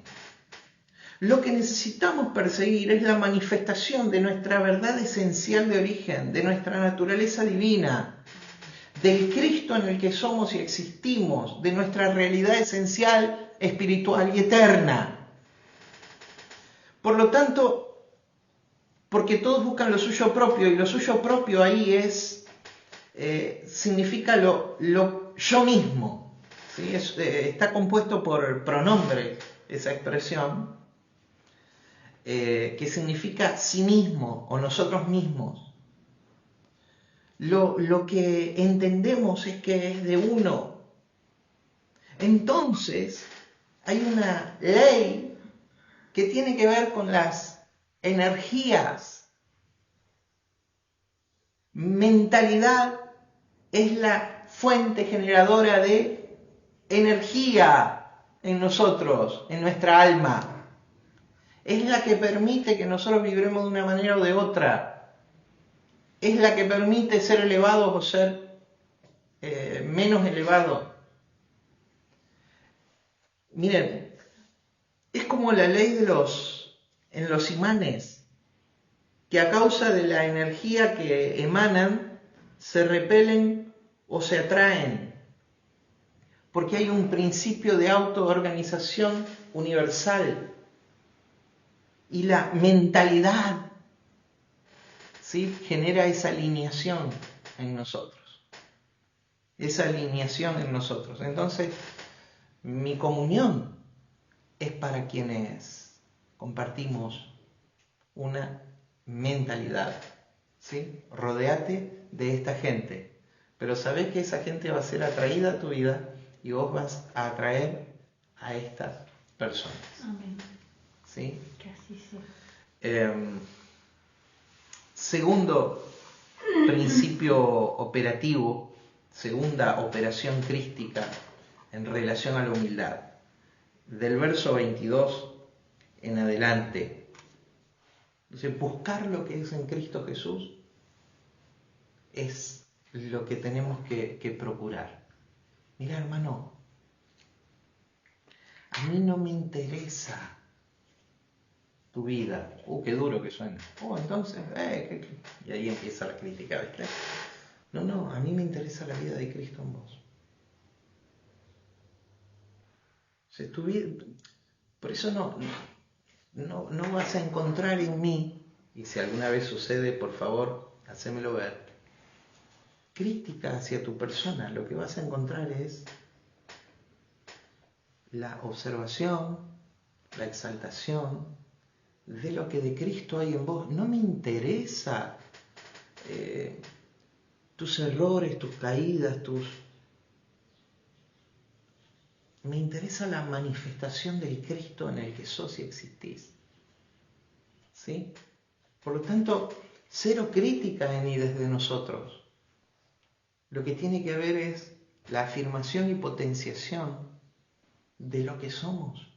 Lo que necesitamos perseguir es la manifestación de nuestra verdad esencial de origen, de nuestra naturaleza divina, del Cristo en el que somos y existimos, de nuestra realidad esencial, espiritual y eterna. Por lo tanto, porque todos buscan lo suyo propio, y lo suyo propio ahí significa lo yo mismo, ¿sí? Está compuesto por pronombre esa expresión, que significa sí mismo o nosotros mismos. Lo que entendemos es que es de uno. Entonces, hay una ley que tiene que ver con las energías. Mentalidad es la fuente generadora de energía en nosotros, en nuestra alma. Es la que permite que nosotros vibremos de una manera o de otra. es la que permite ser elevados o ser menos elevados. Miren, es como la ley en los imanes, que a causa de la energía que emanan, se repelen o se atraen, porque hay un principio de autoorganización universal y la mentalidad, ¿sí?, genera esa alineación en nosotros, Entonces, mi comunión es para quienes compartimos una mentalidad, ¿sí? Rodéate de esta gente, pero sabés que esa gente va a ser atraída a tu vida y vos vas a atraer a estas personas. Amén. ¿Sí? Que así sea. Segundo principio operativo, segunda operación crística en relación a la humildad. Del verso 22 en adelante. Entonces, buscar lo que es en Cristo Jesús es lo que tenemos que procurar. Mira, hermano, a mí no me interesa tu vida. Qué duro que suena. Entonces, y ahí empieza la crítica, ¿viste? No, a mí me interesa la vida de Cristo en vos. O sea, tu vida, por eso no vas a encontrar en mí, y si alguna vez sucede, por favor, hacémelo ver, crítica hacia tu persona. Lo que vas a encontrar es la observación, la exaltación de lo que de Cristo hay en vos. No me interesa tus errores, tus caídas, me interesa la manifestación del Cristo en el que sos y existís. ¿Sí? Por lo tanto, cero crítica en y desde nosotros. Lo que tiene que ver es la afirmación y potenciación de lo que somos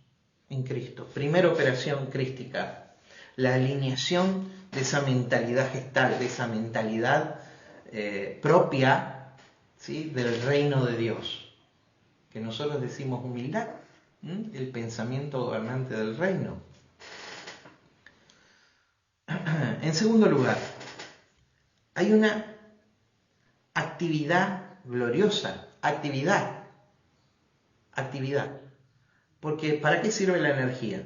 en Cristo. Primera operación crística, la alineación de esa mentalidad gestal, de esa mentalidad propia, ¿sí?, del reino de Dios, que nosotros decimos humildad, el pensamiento gobernante del reino. En segundo lugar, hay una actividad gloriosa, actividad. Porque ¿para qué sirve la energía?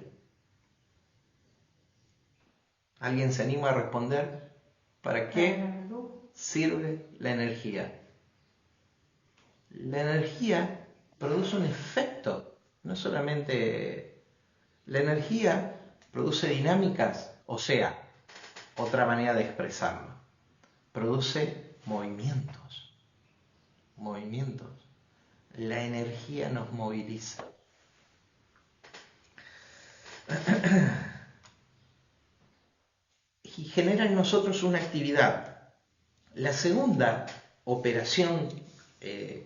¿Alguien se anima a responder? ¿Para qué sirve la energía? La energía produce un efecto, no solamente la energía produce dinámicas, o sea, otra manera de expresarlo, produce movimientos. La energía nos moviliza. Y genera en nosotros una actividad. La segunda operación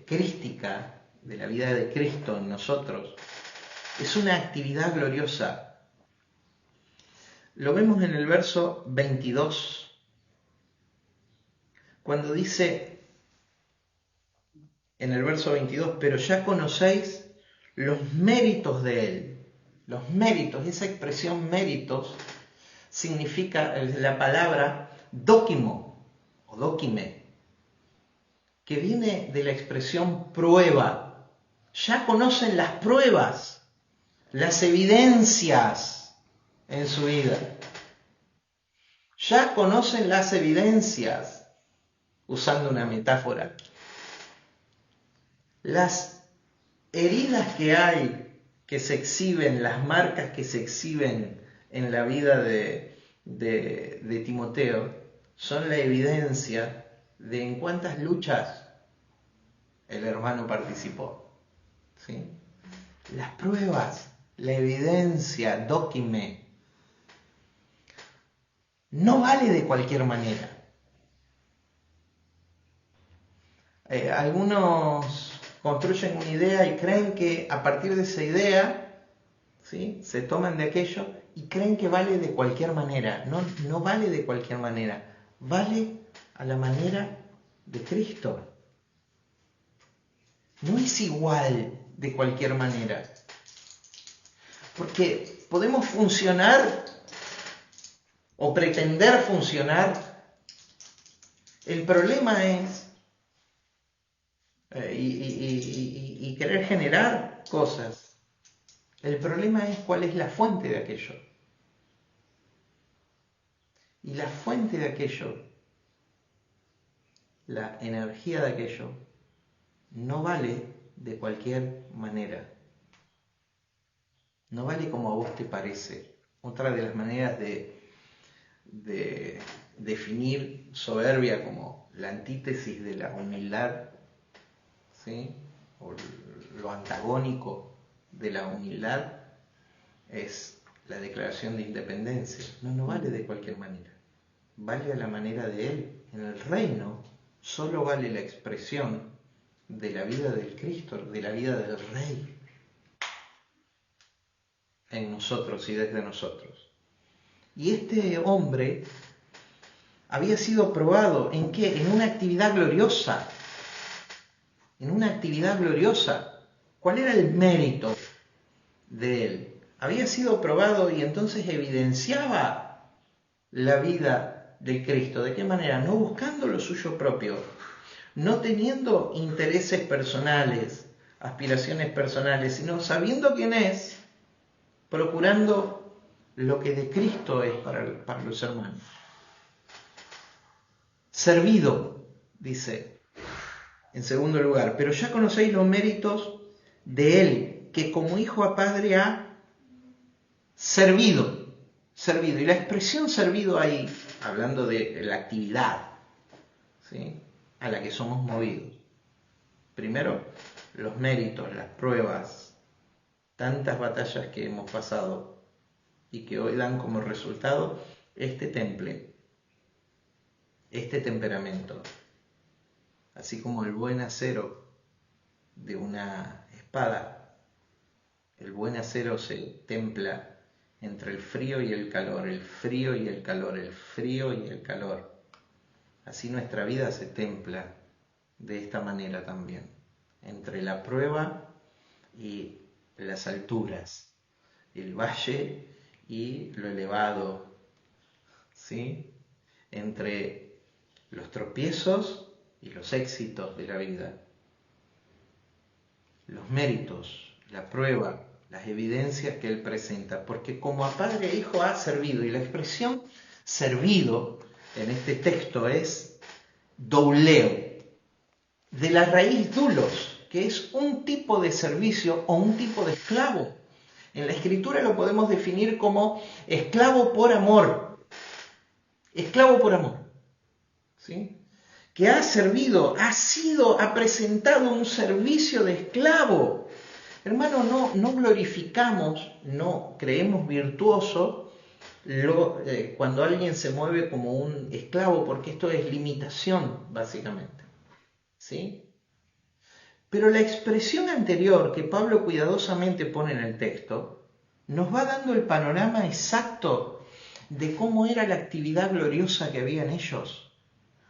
crística de la vida de Cristo en nosotros es una actividad gloriosa. Lo vemos en el verso 22, cuando dice en el verso 22, pero ya conocéis los méritos de Él. Los méritos, esa expresión méritos, significa la palabra dóquimo o dóquime, que viene de la expresión prueba. Ya conocen las pruebas, las evidencias en su vida. Ya conocen las evidencias, usando una metáfora. Las heridas que hay, que se exhiben, las marcas que se exhiben en la vida de Timoteo, son la evidencia de en cuántas luchas el hermano participó. ¿Sí? Las pruebas, la evidencia, dóquime, no vale de cualquier manera. Algunos construyen una idea y creen que a partir de esa idea, ¿sí?, se toman de aquello y creen que vale de cualquier manera. No vale de cualquier manera. Vale a la manera de Cristo. No es igual de cualquier manera. Porque podemos funcionar o pretender funcionar. El problema es y querer generar cosas. El problema es cuál es la fuente de aquello. Y la fuente de aquello, la energía de aquello, no vale de cualquier manera. No vale como a vos te parece. Otra de las maneras de definir soberbia como la antítesis de la humildad, ¿sí? O lo antagónico de la humildad es la declaración de independencia. No vale de cualquier manera. Vale a la manera de Él. En el reino solo vale la expresión de la vida del Cristo, de la vida del Rey en nosotros y desde nosotros. Y este hombre había sido probado ¿en qué? En una actividad gloriosa. En una actividad gloriosa. ¿Cuál era el mérito de él? Había sido probado y entonces evidenciaba la vida del Cristo. ¿De qué manera? No buscando lo suyo propio, no teniendo intereses personales, aspiraciones personales, sino sabiendo quién es, procurando lo que de Cristo es para los hermanos. Servido, dice, en segundo lugar, pero ya conocéis los méritos de Él, que como hijo a padre ha servido. Y la expresión servido ahí, hablando de la actividad, ¿sí?, a la que somos movidos. Primero, los méritos, las pruebas, tantas batallas que hemos pasado y que hoy dan como resultado este temple, este temperamento. Así como el buen acero de una espada, el buen acero se templa entre el frío y el calor, el frío y el calor, el frío y el calor. Así nuestra vida se templa de esta manera también, entre la prueba y las alturas, el valle y lo elevado, ¿sí?, entre los tropiezos y los éxitos de la vida, los méritos, la prueba, las evidencias que él presenta, porque como a padre e hijo ha servido, y la expresión servido en este texto es douleo, de la raíz doulos, que es un tipo de servicio o un tipo de esclavo. En la Escritura lo podemos definir como esclavo por amor. Esclavo por amor, ¿sí?, que ha servido, ha presentado un servicio de esclavo. Hermano, no glorificamos, no creemos virtuoso cuando alguien se mueve como un esclavo, porque esto es limitación, básicamente, ¿sí? Pero la expresión anterior que Pablo cuidadosamente pone en el texto nos va dando el panorama exacto de cómo era la actividad gloriosa que había en ellos,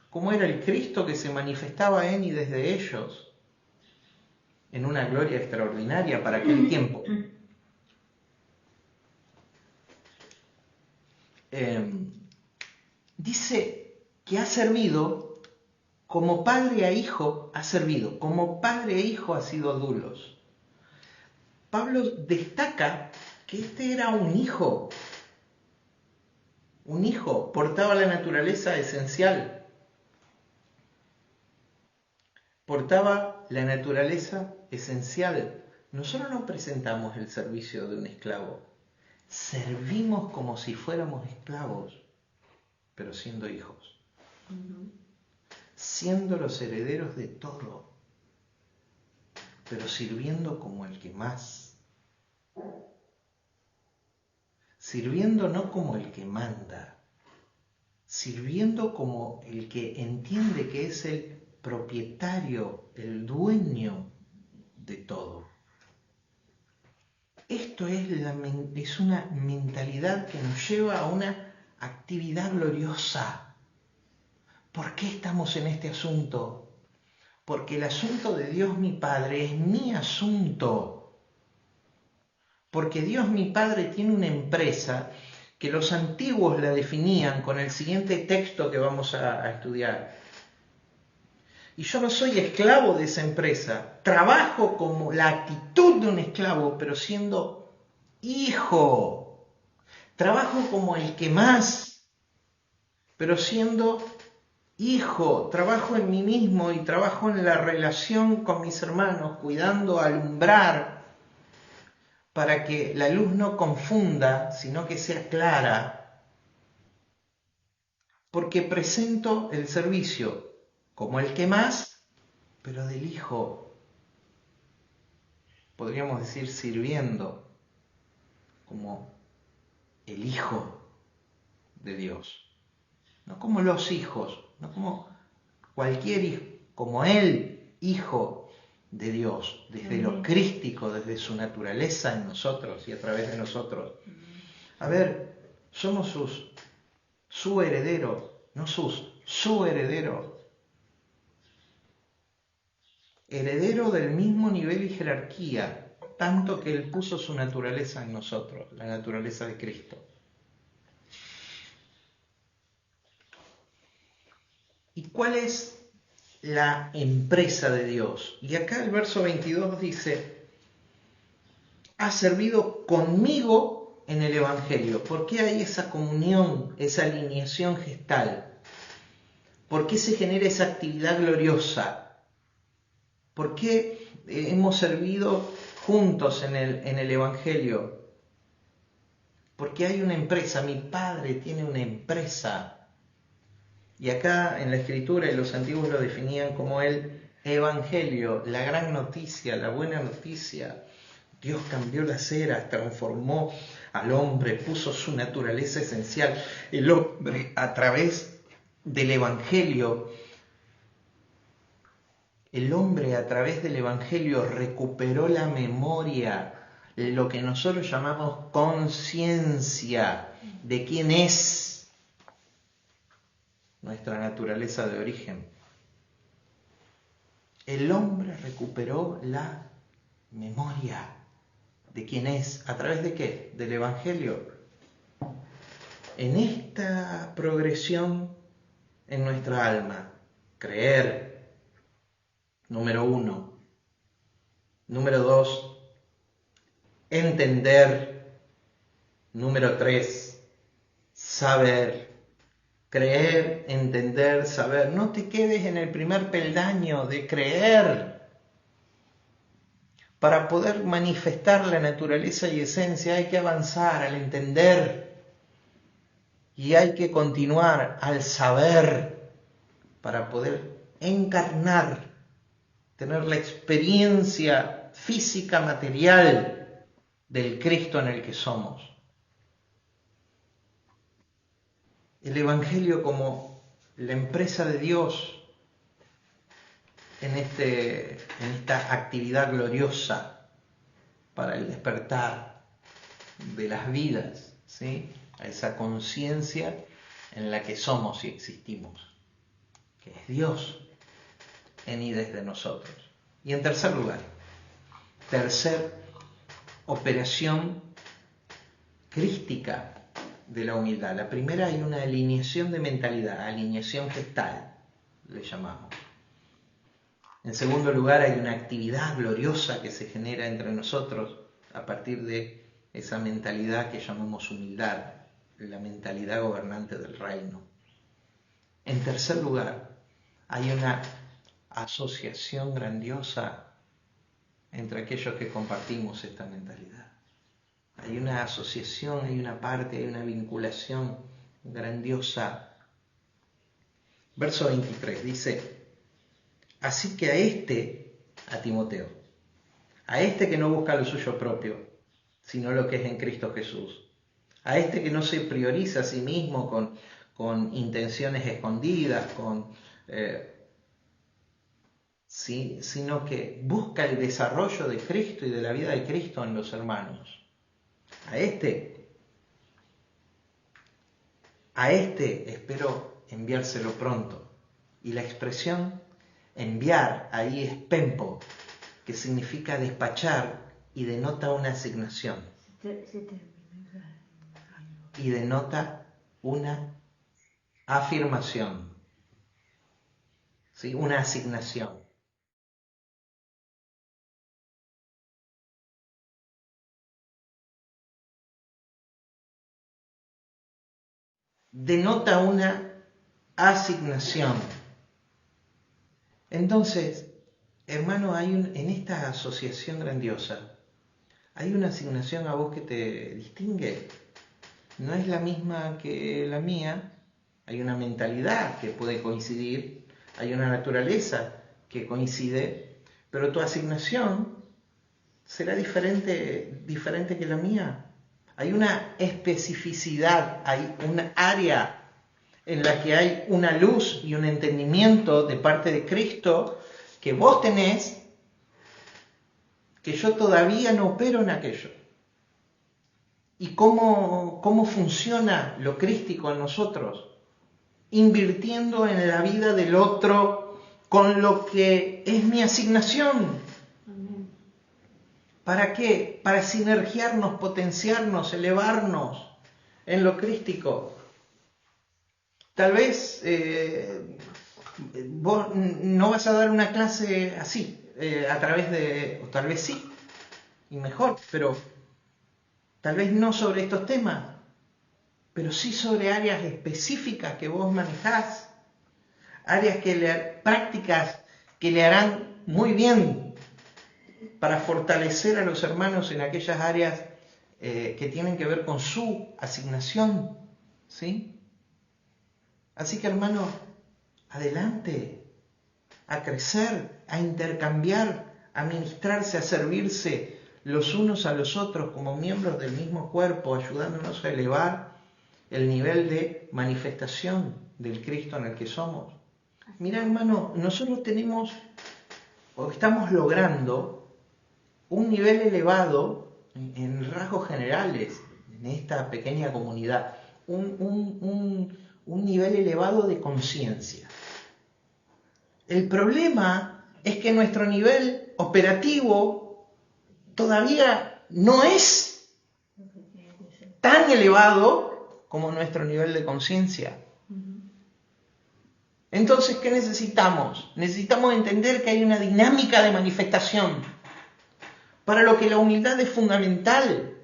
cómo era el Cristo que se manifestaba en y desde ellos, en una gloria extraordinaria para aquel tiempo. Dice que ha servido como padre a hijo, ha servido, como padre e hijo ha sido doulos. Pablo destaca que este era un hijo, portaba la naturaleza esencial, Nosotros no presentamos el servicio de un esclavo, servimos como si fuéramos esclavos, pero siendo hijos, siendo los herederos de todo, pero sirviendo como el que más, sirviendo no como el que manda, sirviendo como el que entiende que es el propietario, el dueño de todo. Esto es una mentalidad que nos lleva a una actividad gloriosa, ¿Por qué estamos en este asunto? Porque el asunto de Dios mi Padre es mi asunto. Porque Dios mi Padre tiene una empresa que los antiguos la definían con el siguiente texto que vamos a estudiar. Y yo no soy esclavo de esa empresa. Trabajo como la actitud de un esclavo, pero siendo hijo. Trabajo como el que más, pero siendo hijo. Trabajo en mí mismo y trabajo en la relación con mis hermanos, cuidando alumbrar para que la luz no confunda, sino que sea clara. Porque presento el servicio como el que más, pero del Hijo. Podríamos decir sirviendo como el Hijo de Dios. No como los hijos, no como cualquier hijo, como el Hijo de Dios, desde lo crístico, desde su naturaleza en nosotros y a través de nosotros. A ver, somos su heredero, no su heredero. Heredero del mismo nivel y jerarquía, tanto que Él puso su naturaleza en nosotros, la naturaleza de Cristo. ¿Y cuál es la empresa de Dios? Y acá el verso 22 dice, ha servido conmigo en el Evangelio. ¿Por qué hay esa comunión, esa alineación gestal? ¿Por qué se genera esa actividad gloriosa? ¿Por qué hemos servido juntos en el Evangelio? Porque hay una empresa, mi Padre tiene una empresa. Y acá en la Escritura, y los antiguos lo definían como el Evangelio, la gran noticia, la buena noticia. Dios cambió las eras, transformó al hombre, puso su naturaleza esencial. El hombre a través del Evangelio, recuperó la memoria, lo que nosotros llamamos conciencia de quién es nuestra naturaleza de origen. El hombre recuperó la memoria de quién es. ¿A través de qué? Del Evangelio. En esta progresión en nuestra alma, creer, número 1. Número 2, entender. Número 3, saber. Creer, entender, saber. No te quedes en el primer peldaño de creer. Para poder manifestar la naturaleza y esencia hay que avanzar al entender. Y hay que continuar al saber para poder encarnar, tener la experiencia física, material del Cristo en el que somos. El Evangelio como la empresa de Dios en esta actividad gloriosa para el despertar de las vidas, ¿sí? A esa conciencia en la que somos y existimos, que es Dios en y desde nosotros. Y en tercer lugar, operación crística de la humildad. La primera, hay una alineación de mentalidad, alineación gestal, le llamamos. En segundo lugar, hay una actividad gloriosa que se genera entre nosotros a partir de esa mentalidad que llamamos humildad, la mentalidad gobernante del reino. En tercer lugar, hay una asociación grandiosa entre aquellos que compartimos esta mentalidad. Hay una asociación, hay una parte, hay una vinculación grandiosa. Verso 23 dice, así que a Timoteo, a este que no busca lo suyo propio, sino lo que es en Cristo Jesús, a este que no se prioriza a sí mismo con intenciones escondidas, sino que busca el desarrollo de Cristo y de la vida de Cristo en los hermanos. A este espero enviárselo pronto, Y la expresión enviar ahí es pempo, que significa despachar y denota una asignación. Y denota una afirmación, ¿sí? Una asignación. Denota una asignación. Entonces, hermano, en esta asociación grandiosa, hay una asignación a vos que te distingue. No es la misma que la mía. Hay una mentalidad que puede coincidir, hay una naturaleza que coincide, pero tu asignación será diferente que la mía. Hay una especificidad, hay un área en la que hay una luz y un entendimiento de parte de Cristo que vos tenés, que yo todavía no opero en aquello. ¿Y cómo funciona lo crístico en nosotros? Invirtiendo en la vida del otro con lo que es mi asignación. ¿Para qué? Para sinergiarnos, potenciarnos, elevarnos en lo crístico. Tal vez vos no vas a dar una clase así, a través de, o tal vez sí, y mejor, pero tal vez no sobre estos temas, pero sí sobre áreas específicas que vos manejás, áreas prácticas que le harán muy bien para fortalecer a los hermanos en aquellas áreas que tienen que ver con su asignación, ¿sí? Así que, hermano, adelante, a crecer, a intercambiar, a ministrarse, a servirse los unos a los otros como miembros del mismo cuerpo, ayudándonos a elevar el nivel de manifestación del Cristo en el que somos. Mira, hermano, nosotros tenemos o estamos logrando un nivel elevado en rasgos generales en esta pequeña comunidad, un nivel elevado de conciencia. El problema es que nuestro nivel operativo todavía no es tan elevado como nuestro nivel de conciencia. Entonces, ¿qué necesitamos? Necesitamos entender que hay una dinámica de manifestación, para lo que la humildad es fundamental.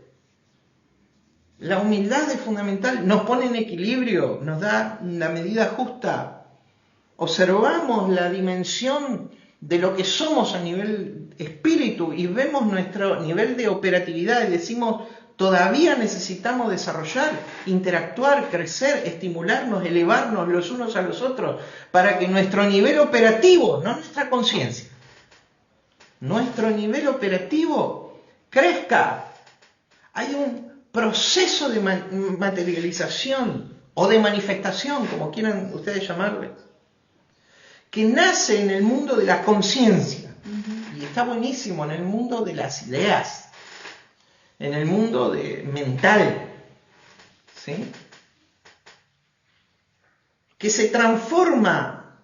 La humildad es fundamental, nos pone en equilibrio, nos da la medida justa. Observamos la dimensión de lo que somos a nivel espíritu y vemos nuestro nivel de operatividad y decimos, todavía necesitamos desarrollar, interactuar, crecer, estimularnos, elevarnos los unos a los otros para que nuestro nivel operativo, no nuestra conciencia, nuestro nivel operativo crezca. Hay un proceso de materialización o de manifestación, como quieran ustedes llamarle, que nace en el mundo de la conciencia y está buenísimo en el mundo de las ideas, en el mundo mental, ¿sí? Que se transforma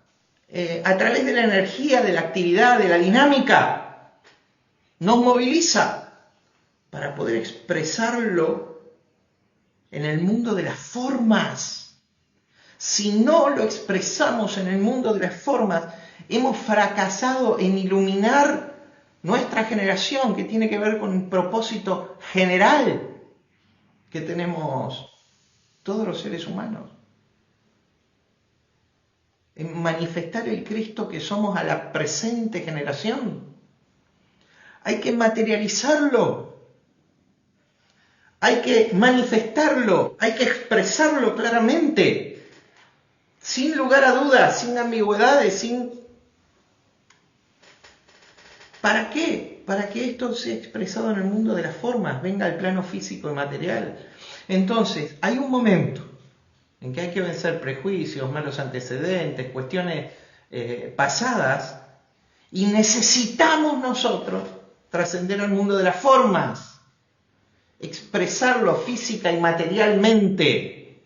a través de la energía, de la actividad, de la dinámica, nos moviliza para poder expresarlo en el mundo de las formas. Si no lo expresamos en el mundo de las formas, hemos fracasado en iluminar nuestra generación, que tiene que ver con el propósito general que tenemos todos los seres humanos. En manifestar el Cristo que somos a la presente generación. Hay que materializarlo. Hay que manifestarlo, hay que expresarlo claramente, sin lugar a dudas, sin ambigüedades, ¿Para qué? Para que esto sea expresado en el mundo de las formas, venga al plano físico y material. Entonces, hay un momento en que hay que vencer prejuicios, malos antecedentes, cuestiones pasadas, y necesitamos nosotros trascender al mundo de las formas, expresarlo física y materialmente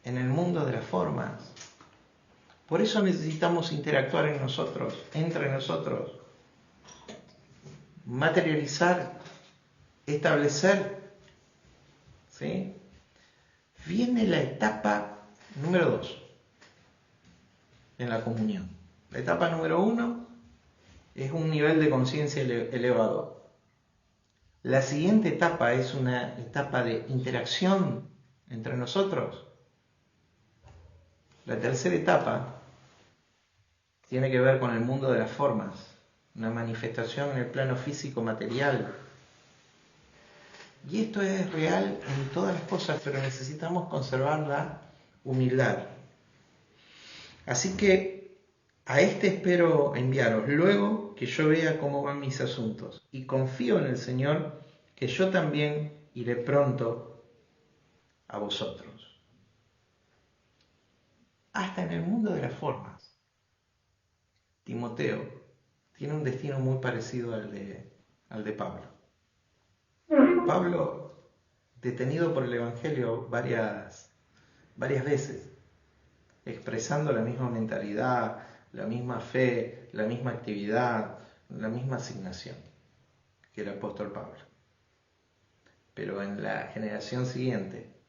en el mundo de las formas. Por eso necesitamos interactuar entre nosotros, materializar, establecer, ¿sí? Viene la etapa número 2 en la comunión. La etapa número 1 es un nivel de conciencia elevado. La siguiente etapa es una etapa de interacción entre nosotros. La tercera etapa tiene que ver con el mundo de las formas, una manifestación en el plano físico material. Y esto es real en todas las cosas, pero necesitamos conservar la humildad. Así que a este espero enviaros luego que yo vea cómo van mis asuntos. Y confío en el Señor que yo también iré pronto a vosotros. Hasta en el mundo de las formas, Timoteo tiene un destino muy parecido al de Pablo. Pablo, detenido por el Evangelio varias veces, expresando la misma mentalidad, la misma fe, la misma actividad, la misma asignación que el apóstol Pablo. Pero en la generación siguiente,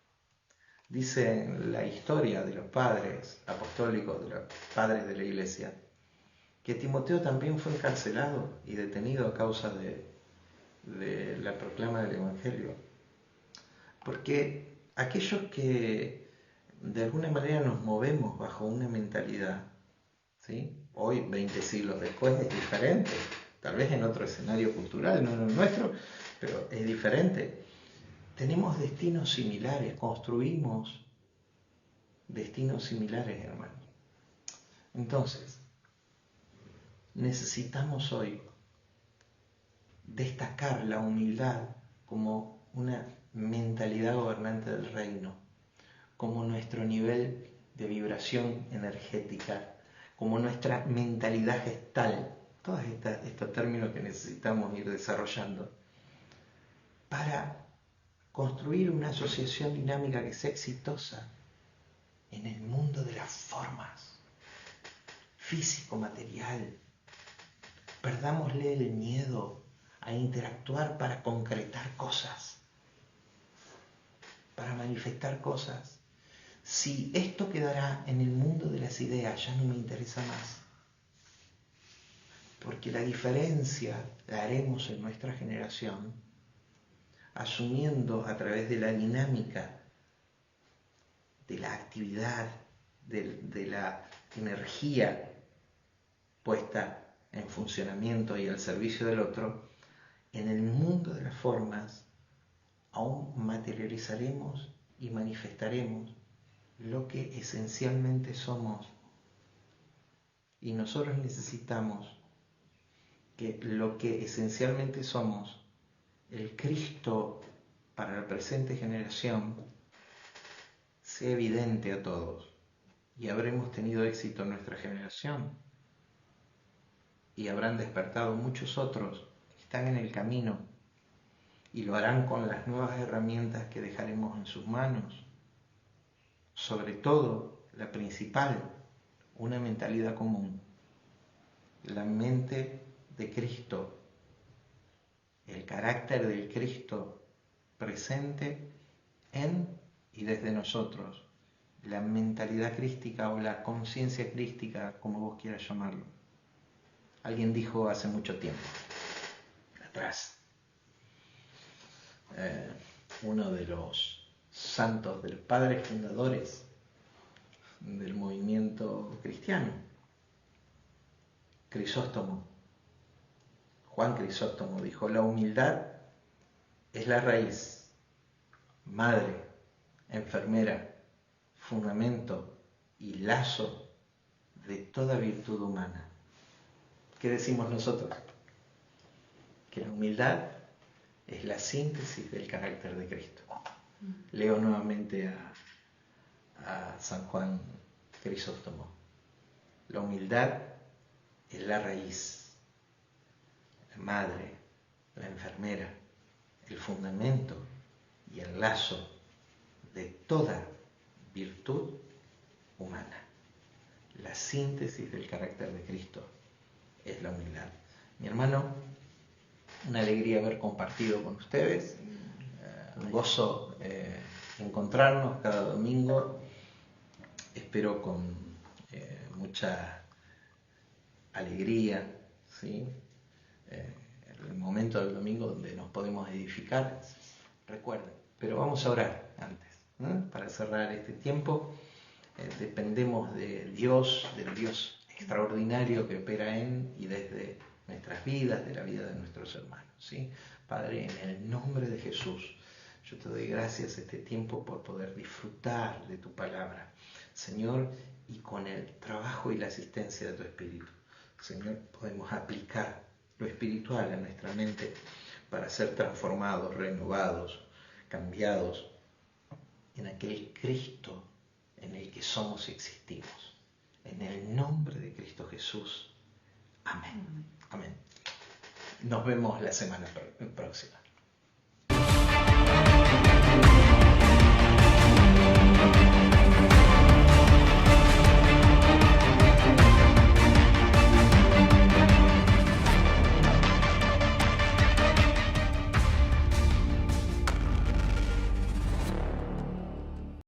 dice la historia de los padres apostólicos, de los padres de la iglesia, que Timoteo también fue encarcelado y detenido a causa de la proclama del Evangelio. Porque aquellos que de alguna manera nos movemos bajo una mentalidad, ¿sí? Hoy, 20 siglos después, es diferente. Tal vez en otro escenario cultural, no en el nuestro, pero es diferente. Tenemos destinos similares, construimos destinos similares, hermanos. Entonces, necesitamos hoy destacar la humildad como una mentalidad gobernante del reino, como nuestro nivel de vibración energética, como nuestra mentalidad gestal, todos estos términos que necesitamos ir desarrollando, para construir una asociación dinámica que sea exitosa en el mundo de las formas, físico-material. Perdámosle el miedo a interactuar para concretar cosas, para manifestar cosas. Si esto quedará en el mundo de las ideas, ya no me interesa más. Porque la diferencia la haremos en nuestra generación, asumiendo a través de la dinámica, de la actividad, de la energía puesta en funcionamiento y al servicio del otro, en el mundo de las formas aún materializaremos y manifestaremos lo que esencialmente somos. Y nosotros necesitamos que lo que esencialmente somos, el Cristo para la presente generación, sea evidente a todos. Y habremos tenido éxito en nuestra generación. Y habrán despertado muchos otros que están en el camino. Y lo harán con las nuevas herramientas que dejaremos en sus manos. Sobre todo, la principal, una mentalidad común. La mente de Cristo, el carácter del Cristo presente en y desde nosotros, la mentalidad crística o la conciencia crística, como vos quieras llamarlo. Alguien dijo hace mucho tiempo atrás, uno de los santos, de los padres fundadores del movimiento cristiano, Crisóstomo, Juan Crisóstomo, dijo: la humildad es la raíz, madre, enfermera, fundamento y lazo de toda virtud humana. ¿Qué decimos nosotros? Que la humildad es la síntesis del carácter de Cristo. Leo nuevamente a San Juan Crisóstomo. La humildad es la raíz, la madre, la enfermera, el fundamento y el lazo de toda virtud humana. La síntesis del carácter de Cristo es la humildad. Mi hermano, una alegría haber compartido con ustedes, un gozo encontrarnos cada domingo, espero con mucha alegría, ¿sí? El momento del domingo donde nos podemos edificar, recuerden, pero vamos a orar antes, ¿no? Para cerrar este tiempo. Dependemos de Dios, del Dios extraordinario que opera en y desde nuestras vidas, de la vida de nuestros hermanos, ¿sí? Padre, en el nombre de Jesús, yo te doy gracias este tiempo por poder disfrutar de tu palabra, Señor, y con el trabajo y la asistencia de tu Espíritu, Señor, podemos aplicar lo espiritual a nuestra mente para ser transformados, renovados, cambiados en aquel Cristo en el que somos y existimos. En el nombre de Cristo Jesús. Amén. Amén. Nos vemos la semana próxima.